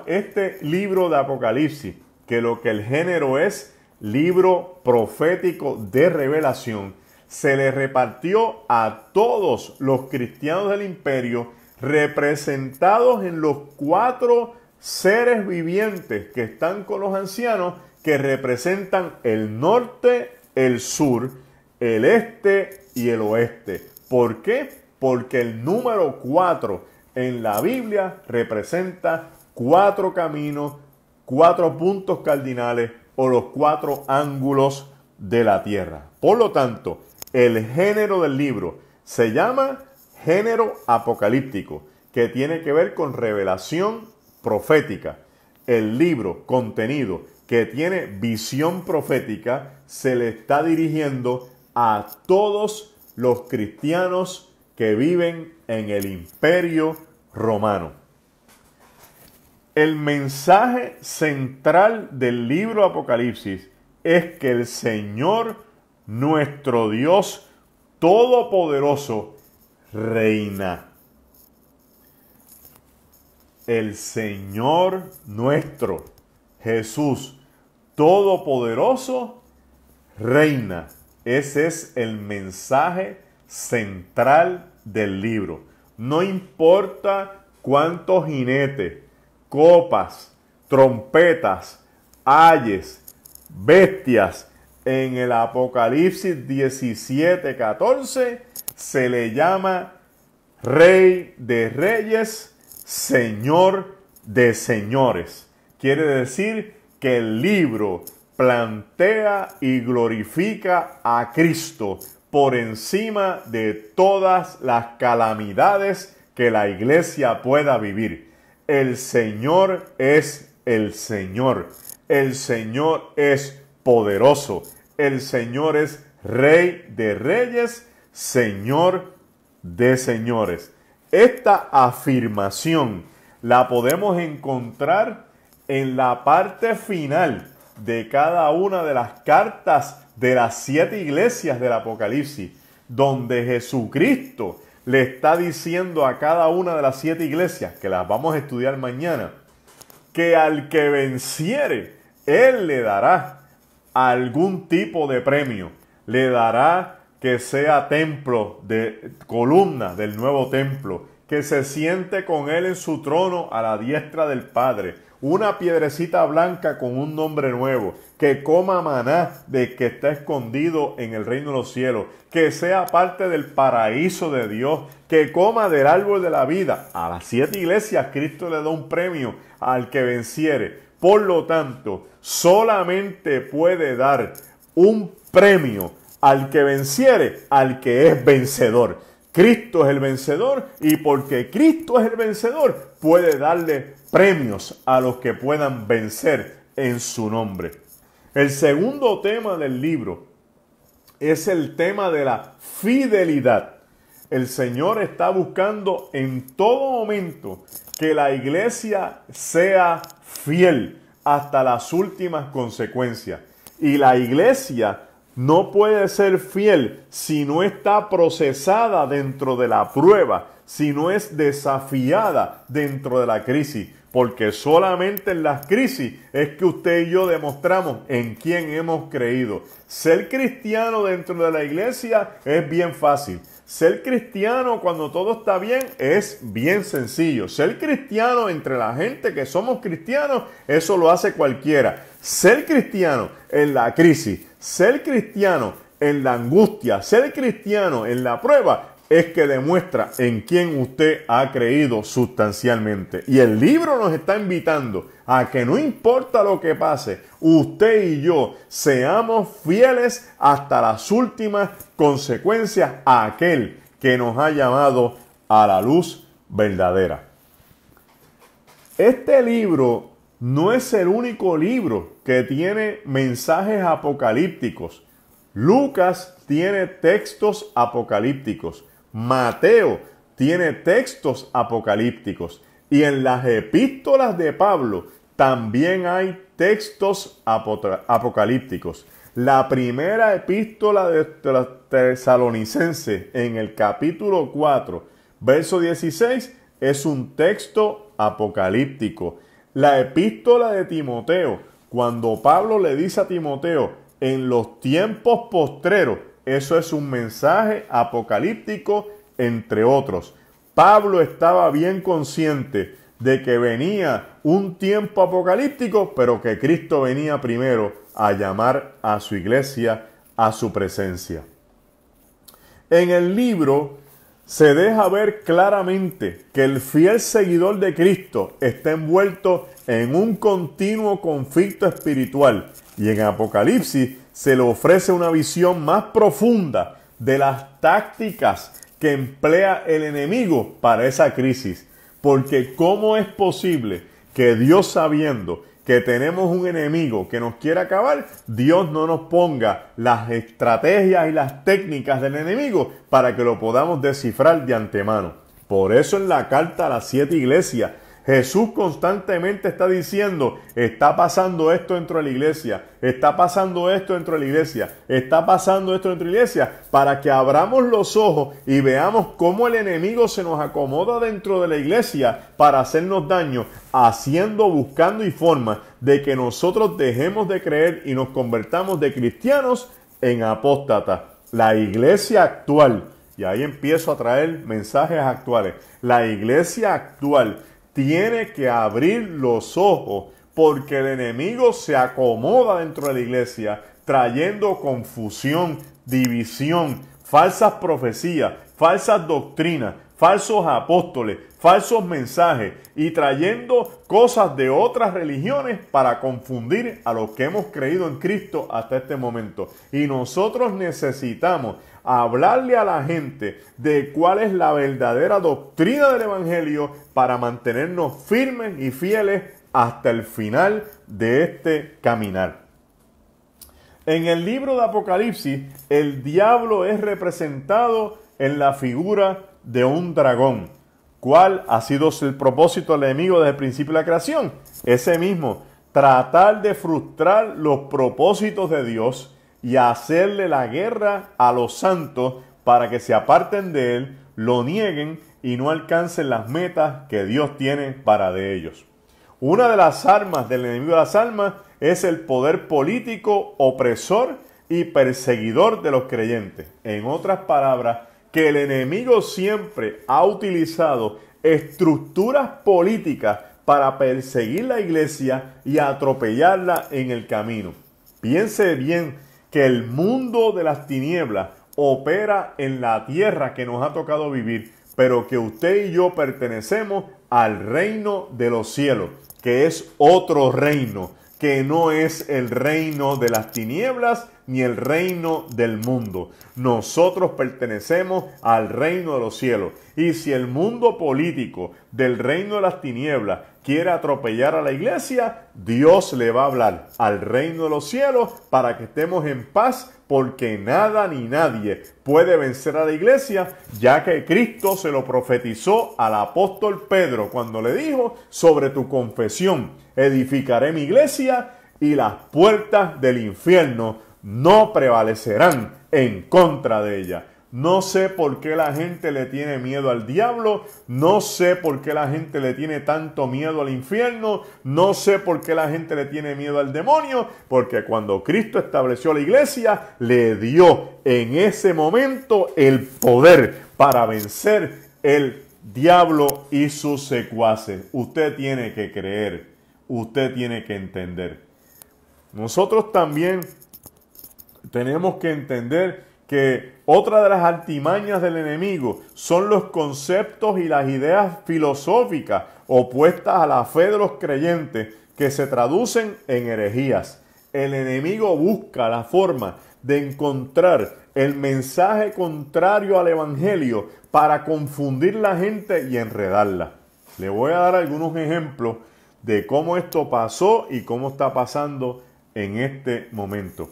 este libro de Apocalipsis, que lo que el género es libro profético de revelación, se le repartió a todos los cristianos del imperio, representados en los 4 seres vivientes que están con los ancianos, que representan el norte, el sur, el este y el oeste. ¿Por qué? Porque el número 4 en la Biblia representa 4 caminos, 4 puntos cardinales o los 4 ángulos de la tierra. Por lo tanto, el género del libro se llama género apocalíptico, que tiene que ver con revelación profética. El libro contenido que tiene visión profética se le está dirigiendo a todos los cristianos que viven en el Imperio Romano. El mensaje central del libro Apocalipsis es que el Señor, nuestro Dios Todopoderoso, reina. El Señor nuestro, Jesús Todopoderoso, reina. Ese es el mensaje central del libro. No importa cuántos jinetes, copas, trompetas, ayes, bestias, en el Apocalipsis 17:14 se le llama Rey de Reyes, Señor de Señores. Quiere decir que el libro plantea y glorifica a Cristo por encima de todas las calamidades que la iglesia pueda vivir. El Señor es el Señor. El Señor es poderoso. El Señor es Rey de Reyes, Señor de Señores. Esta afirmación la podemos encontrar en la parte final de cada una de las cartas de las 7 iglesias del Apocalipsis, donde Jesucristo le está diciendo a cada una de las 7 iglesias, que las vamos a estudiar mañana, que al que venciere, Él le dará algún tipo de premio. Le dará que sea templo de columna del nuevo templo, que se siente con Él en su trono a la diestra del Padre, una piedrecita blanca con un nombre nuevo, que coma maná de que está escondido en el reino de los cielos, que sea parte del paraíso de Dios, que coma del árbol de la vida. A las 7 iglesias Cristo le da un premio al que venciere. Por lo tanto, solamente puede dar un premio al que venciere, al que es vencedor. Cristo es el vencedor, y porque Cristo es el vencedor, puede darle premios a los que puedan vencer en su nombre. El segundo tema del libro es el tema de la fidelidad. El Señor está buscando en todo momento que la iglesia sea fiel hasta las últimas consecuencias. Y la iglesia no puede ser fiel si no está procesada dentro de la prueba, si no es desafiada dentro de la crisis. Porque solamente en las crisis es que usted y yo demostramos en quién hemos creído. Ser cristiano dentro de la iglesia es bien fácil. Ser cristiano cuando todo está bien es bien sencillo. Ser cristiano entre la gente que somos cristianos, eso lo hace cualquiera. Ser cristiano en la crisis, ser cristiano en la angustia, ser cristiano en la prueba, es que demuestra en quién usted ha creído sustancialmente. Y el libro nos está invitando a que no importa lo que pase, usted y yo seamos fieles hasta las últimas consecuencias a aquel que nos ha llamado a la luz verdadera. Este libro no es el único libro que tiene mensajes apocalípticos. Lucas tiene textos apocalípticos. Mateo tiene textos apocalípticos. Y en las epístolas de Pablo también hay textos apocalípticos. La primera epístola de los Tesalonicenses, en el capítulo 4, verso 16, es un texto apocalíptico. La epístola de Timoteo, cuando Pablo le dice a Timoteo, en los tiempos postreros, eso es un mensaje apocalíptico, entre otros. Pablo estaba bien consciente de que venía un tiempo apocalíptico, pero que Cristo venía primero a llamar a su iglesia a su presencia. En el libro se deja ver claramente que el fiel seguidor de Cristo está envuelto en un continuo conflicto espiritual, y en Apocalipsis se le ofrece una visión más profunda de las tácticas que emplea el enemigo para esa crisis. Porque ¿cómo es posible que Dios, sabiendo que tenemos un enemigo que nos quiere acabar, Dios no nos ponga las estrategias y las técnicas del enemigo para que lo podamos descifrar de antemano? Por eso en la carta a las 7 iglesias, Jesús constantemente está diciendo, está pasando esto dentro de la iglesia, está pasando esto dentro de la iglesia, está pasando esto dentro de la iglesia, para que abramos los ojos y veamos cómo el enemigo se nos acomoda dentro de la iglesia para hacernos daño, buscando y forma de que nosotros dejemos de creer y nos convertamos de cristianos en apóstatas. La iglesia actual, y ahí empiezo a traer mensajes actuales, la iglesia actual tiene que abrir los ojos, porque el enemigo se acomoda dentro de la iglesia, trayendo confusión, división, falsas profecías, falsas doctrinas, falsos apóstoles, falsos mensajes, y trayendo cosas de otras religiones para confundir a los que hemos creído en Cristo hasta este momento. Y nosotros necesitamos hablarle a la gente de cuál es la verdadera doctrina del Evangelio para mantenernos firmes y fieles hasta el final de este caminar. En el libro de Apocalipsis, el diablo es representado en la figura de un dragón. ¿Cuál ha sido el propósito del enemigo desde el principio de la creación? Ese mismo, tratar de frustrar los propósitos de Dios y hacerle la guerra a los santos para que se aparten de él, lo nieguen y no alcancen las metas que Dios tiene para de ellos. Una de las armas del enemigo de las almas es el poder político opresor y perseguidor de los creyentes. En otras palabras, que el enemigo siempre ha utilizado estructuras políticas para perseguir la iglesia y atropellarla en el camino. Piense bien que el mundo de las tinieblas opera en la tierra que nos ha tocado vivir, pero que usted y yo pertenecemos al reino de los cielos, que es otro reino, que no es el reino de las tinieblas ni el reino del mundo. Nosotros pertenecemos al reino de los cielos. Y si el mundo político del reino de las tinieblas quiere atropellar a la iglesia, Dios le va a hablar al reino de los cielos para que estemos en paz, porque nada ni nadie puede vencer a la iglesia, ya que Cristo se lo profetizó al apóstol Pedro cuando le dijo: sobre tu confesión edificaré mi iglesia y las puertas del infierno no prevalecerán en contra de ella. No sé por qué la gente le tiene miedo al diablo, no sé por qué la gente le tiene tanto miedo al infierno, no sé por qué la gente le tiene miedo al demonio, porque cuando Cristo estableció la iglesia, le dio en ese momento el poder para vencer el diablo y sus secuaces. Usted tiene que creer, usted tiene que entender. Nosotros también tenemos que entender que otra de las artimañas del enemigo son los conceptos y las ideas filosóficas opuestas a la fe de los creyentes, que se traducen en herejías. El enemigo busca la forma de encontrar el mensaje contrario al evangelio para confundir la gente y enredarla. Le voy a dar algunos ejemplos de cómo esto pasó y cómo está pasando en este momento.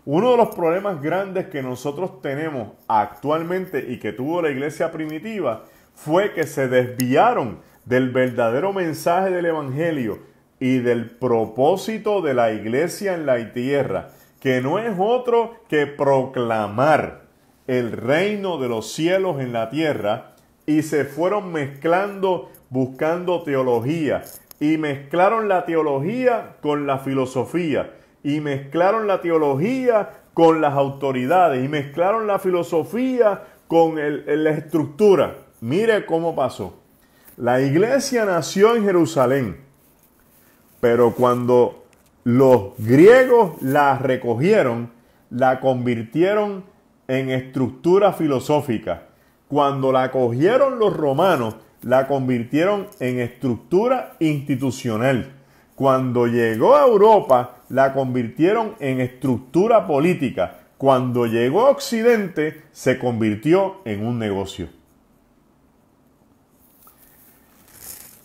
Uno de los problemas grandes que nosotros tenemos actualmente y que tuvo la iglesia primitiva fue que se desviaron del verdadero mensaje del evangelio y del propósito de la iglesia en la tierra, que no es otro que proclamar el reino de los cielos en la tierra, y se fueron mezclando, buscando teología, y mezclaron la teología con la filosofía, y mezclaron la teología con las autoridades, y mezclaron la filosofía con la estructura. Mire cómo pasó. La iglesia nació en Jerusalén, pero cuando los griegos la recogieron, la convirtieron en estructura filosófica. Cuando la cogieron los romanos, la convirtieron en estructura institucional. Cuando llegó a Europa, la convirtieron en estructura política. Cuando llegó a Occidente, se convirtió en un negocio.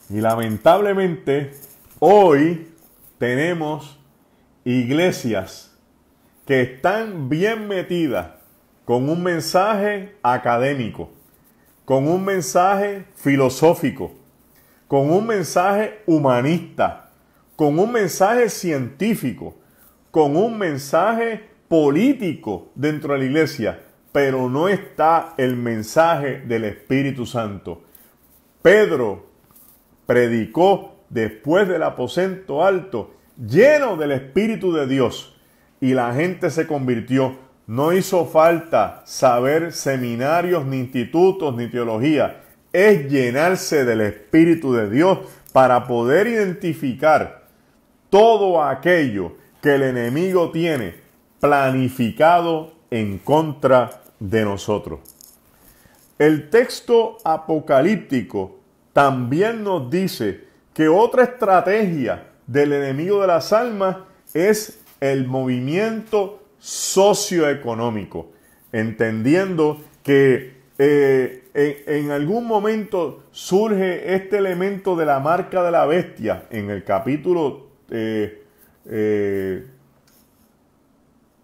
Y lamentablemente, hoy tenemos iglesias que están bien metidas con un mensaje académico, con un mensaje filosófico, con un mensaje humanista, con un mensaje científico, con un mensaje político dentro de la iglesia, pero no está el mensaje del Espíritu Santo. Pedro predicó después del aposento alto, lleno del Espíritu de Dios, y la gente se convirtió. No hizo falta saber seminarios, ni institutos, ni teología. Es llenarse del Espíritu de Dios para poder identificar todo aquello que el enemigo tiene planificado en contra de nosotros. El texto apocalíptico también nos dice que otra estrategia del enemigo de las almas es el movimiento socioeconómico, entendiendo que en algún momento surge este elemento de la marca de la bestia en el capítulo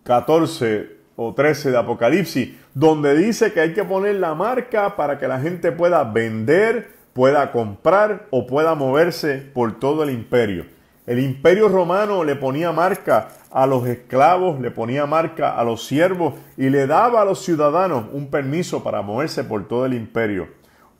14 o 13 de Apocalipsis, donde dice que hay que poner la marca para que la gente pueda vender, pueda comprar o pueda moverse por todo el imperio. El imperio romano le ponía marca a los esclavos, le ponía marca a los siervos y le daba a los ciudadanos un permiso para moverse por todo el imperio.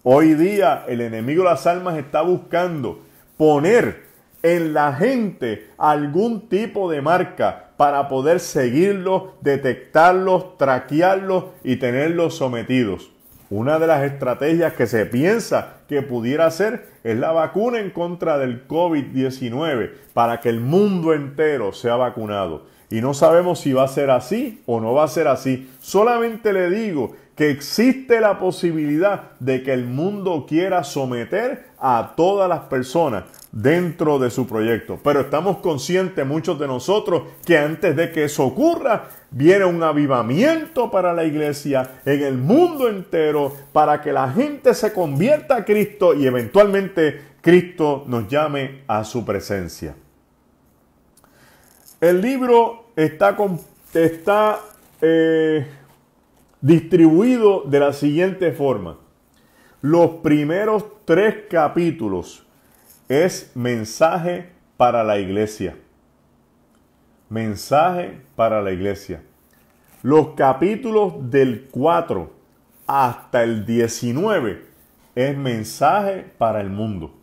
Hoy día el enemigo de las almas está buscando poner en la gente algún tipo de marca para poder seguirlos, detectarlos, traquearlos y tenerlos sometidos. Una de las estrategias que se piensa que pudiera ser es la vacuna en contra del COVID-19 para que el mundo entero sea vacunado. Y no sabemos si va a ser así o no va a ser así. Solamente le digo que existe la posibilidad de que el mundo quiera someter a todas las personas dentro de su proyecto. Pero estamos conscientes, muchos de nosotros, que antes de que eso ocurra, viene un avivamiento para la iglesia en el mundo entero para que la gente se convierta a Cristo y eventualmente Cristo nos llame a su presencia. El libro está distribuido de la siguiente forma. Los primeros 3 capítulos es mensaje para la iglesia. Mensaje para la iglesia. Los capítulos del 4 hasta el 19 es mensaje para el mundo.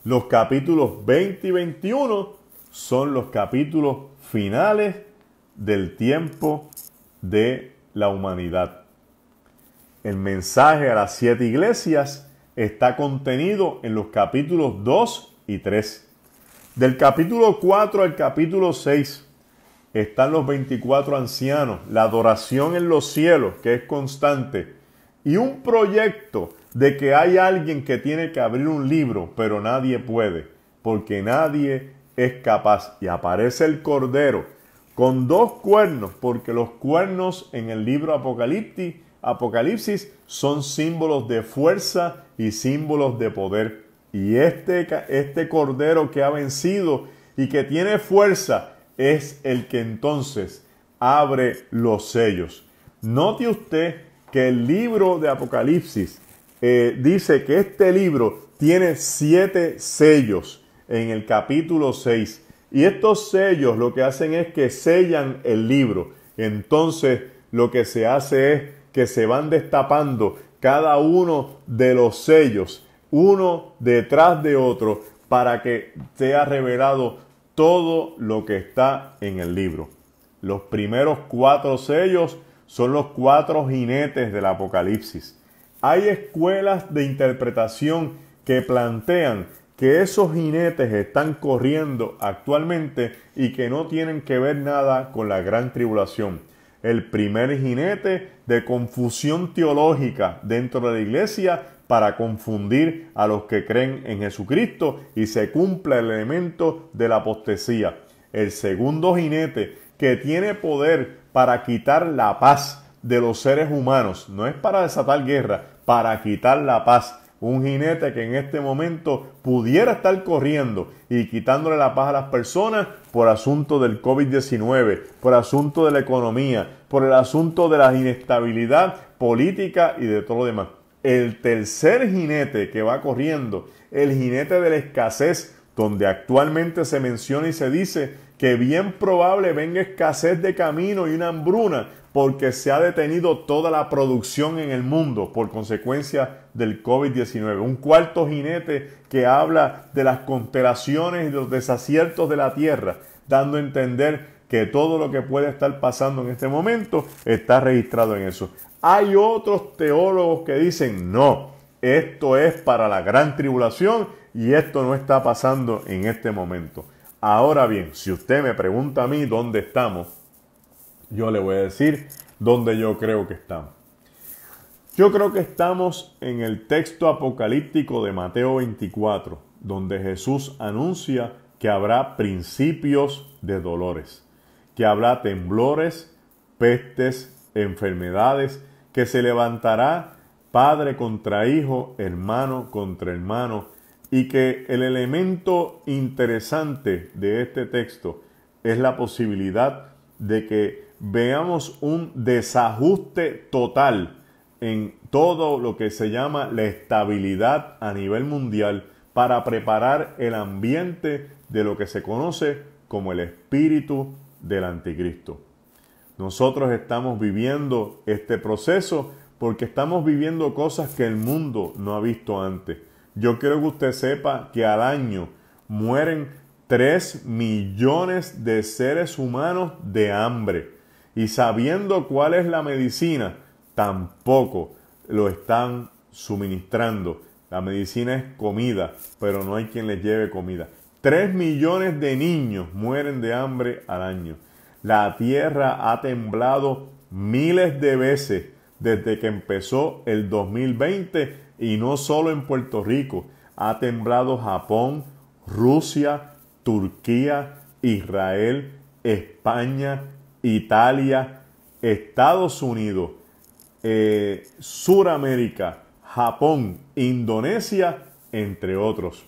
Los capítulos 20 y 21 son los capítulos finales del tiempo de la humanidad. El mensaje a las 7 iglesias está contenido en los capítulos 2 y 3. Del capítulo 4 al capítulo 6 están los 24 ancianos, la adoración en los cielos, que es constante, y un proyecto de que hay alguien que tiene que abrir un libro, pero nadie puede, porque nadie es capaz. Y aparece el Cordero con 2 cuernos, porque los cuernos en el libro Apocalipsis son símbolos de fuerza y símbolos de poder. Y este Cordero que ha vencido y que tiene fuerza es el que entonces abre los sellos. Note usted que el libro de Apocalipsis dice que este libro tiene 7 sellos en el capítulo 6. Y estos sellos lo que hacen es que sellan el libro. Entonces lo que se hace es que se van destapando cada uno de los sellos, uno detrás de otro, para que sea revelado todo lo que está en el libro. Los primeros 4 sellos son los 4 jinetes del Apocalipsis. Hay escuelas de interpretación que plantean que esos jinetes están corriendo actualmente y que no tienen que ver nada con la gran tribulación. El primer jinete de confusión teológica dentro de la iglesia para confundir a los que creen en Jesucristo y se cumple el elemento de la apostasía. El segundo jinete que tiene poder para quitar la paz de los seres humanos, no es para desatar guerra, para quitar la paz. Un jinete que en este momento pudiera estar corriendo y quitándole la paz a las personas por asunto del COVID-19, por asunto de la economía, por el asunto de la inestabilidad política y de todo lo demás. El tercer jinete que va corriendo, el jinete de la escasez, donde actualmente se menciona y se dice que bien probable venga escasez de camino y una hambruna, porque se ha detenido toda la producción en el mundo por consecuencia del COVID-19. Un cuarto jinete que habla de las constelaciones y de los desaciertos de la tierra, dando a entender que todo lo que puede estar pasando en este momento está registrado en eso. Hay otros teólogos que dicen, no, esto es para la gran tribulación y esto no está pasando en este momento. Ahora bien, si usted me pregunta a mí dónde estamos, yo le voy a decir dónde yo creo que estamos. Yo creo que estamos en el texto apocalíptico de Mateo 24, donde Jesús anuncia que habrá principios de dolores, que habrá temblores, pestes, enfermedades, que se levantará padre contra hijo, hermano contra hermano, y que el elemento interesante de este texto es la posibilidad de que veamos un desajuste total en todo lo que se llama la estabilidad a nivel mundial para preparar el ambiente de lo que se conoce como el espíritu del anticristo. Nosotros estamos viviendo este proceso porque estamos viviendo cosas que el mundo no ha visto antes. Yo quiero que usted sepa que al año mueren 3 millones de seres humanos de hambre. Y sabiendo cuál es la medicina, tampoco lo están suministrando. La medicina es comida, pero no hay quien les lleve comida. 3 millones de niños mueren de hambre al año. La tierra ha temblado miles de veces desde que empezó el 2020 y no solo en Puerto Rico. Ha temblado Japón, Rusia, Turquía, Israel, España, Italia, Estados Unidos, Suramérica, Japón, Indonesia, entre otros.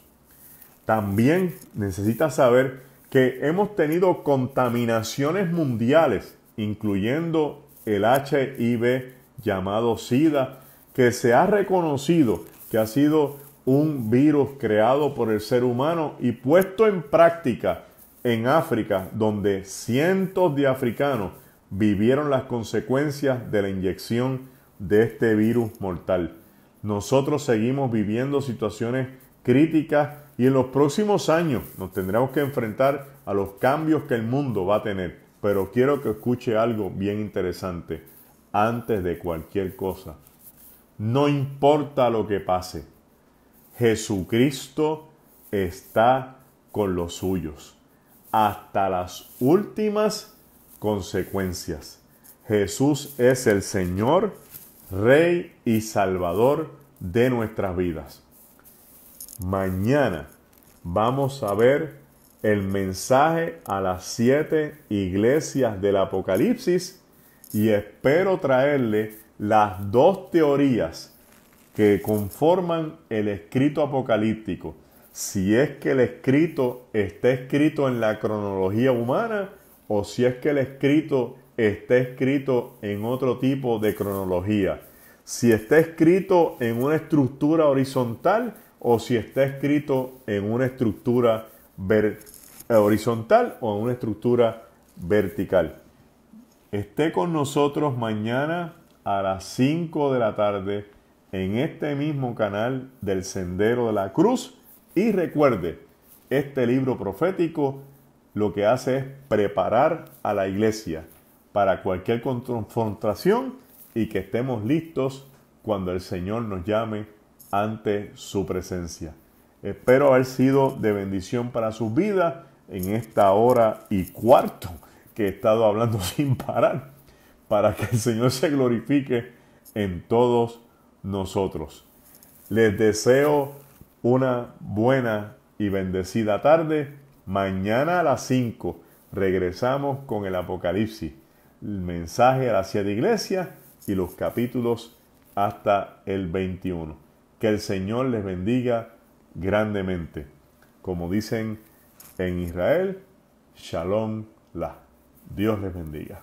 También necesita saber que hemos tenido contaminaciones mundiales, incluyendo el HIV llamado SIDA, que se ha reconocido que ha sido un virus creado por el ser humano y puesto en práctica en África, donde cientos de africanos vivieron las consecuencias de la inyección de este virus mortal. Nosotros seguimos viviendo situaciones críticas y en los próximos años nos tendremos que enfrentar a los cambios que el mundo va a tener. Pero quiero que escuche algo bien interesante antes de cualquier cosa. No importa lo que pase, Jesucristo está con los suyos hasta las últimas consecuencias. Jesús es el Señor, Rey y Salvador de nuestras vidas. Mañana vamos a ver el mensaje a las 7 iglesias del Apocalipsis y espero traerle las 2 teorías que conforman el escrito apocalíptico. Si es que el escrito está escrito en la cronología humana o si es que el escrito está escrito en otro tipo de cronología. Si está escrito en una estructura horizontal o si está escrito en una estructura horizontal o en una estructura vertical. Esté con nosotros mañana a las 5 de la tarde en este mismo canal del Sendero de la Cruz. Y recuerde, este libro profético lo que hace es preparar a la iglesia para cualquier confrontación y que estemos listos cuando el Señor nos llame ante su presencia. Espero haber sido de bendición para sus vidas en esta hora y cuarto que he estado hablando sin parar, para que el Señor se glorifique en todos nosotros. Les deseo una buena y bendecida tarde. Mañana a las 5 regresamos con el Apocalipsis, el mensaje a las 7 iglesias y los capítulos hasta el 21. Que el Señor les bendiga grandemente. Como dicen en Israel, Shalom La. Dios les bendiga.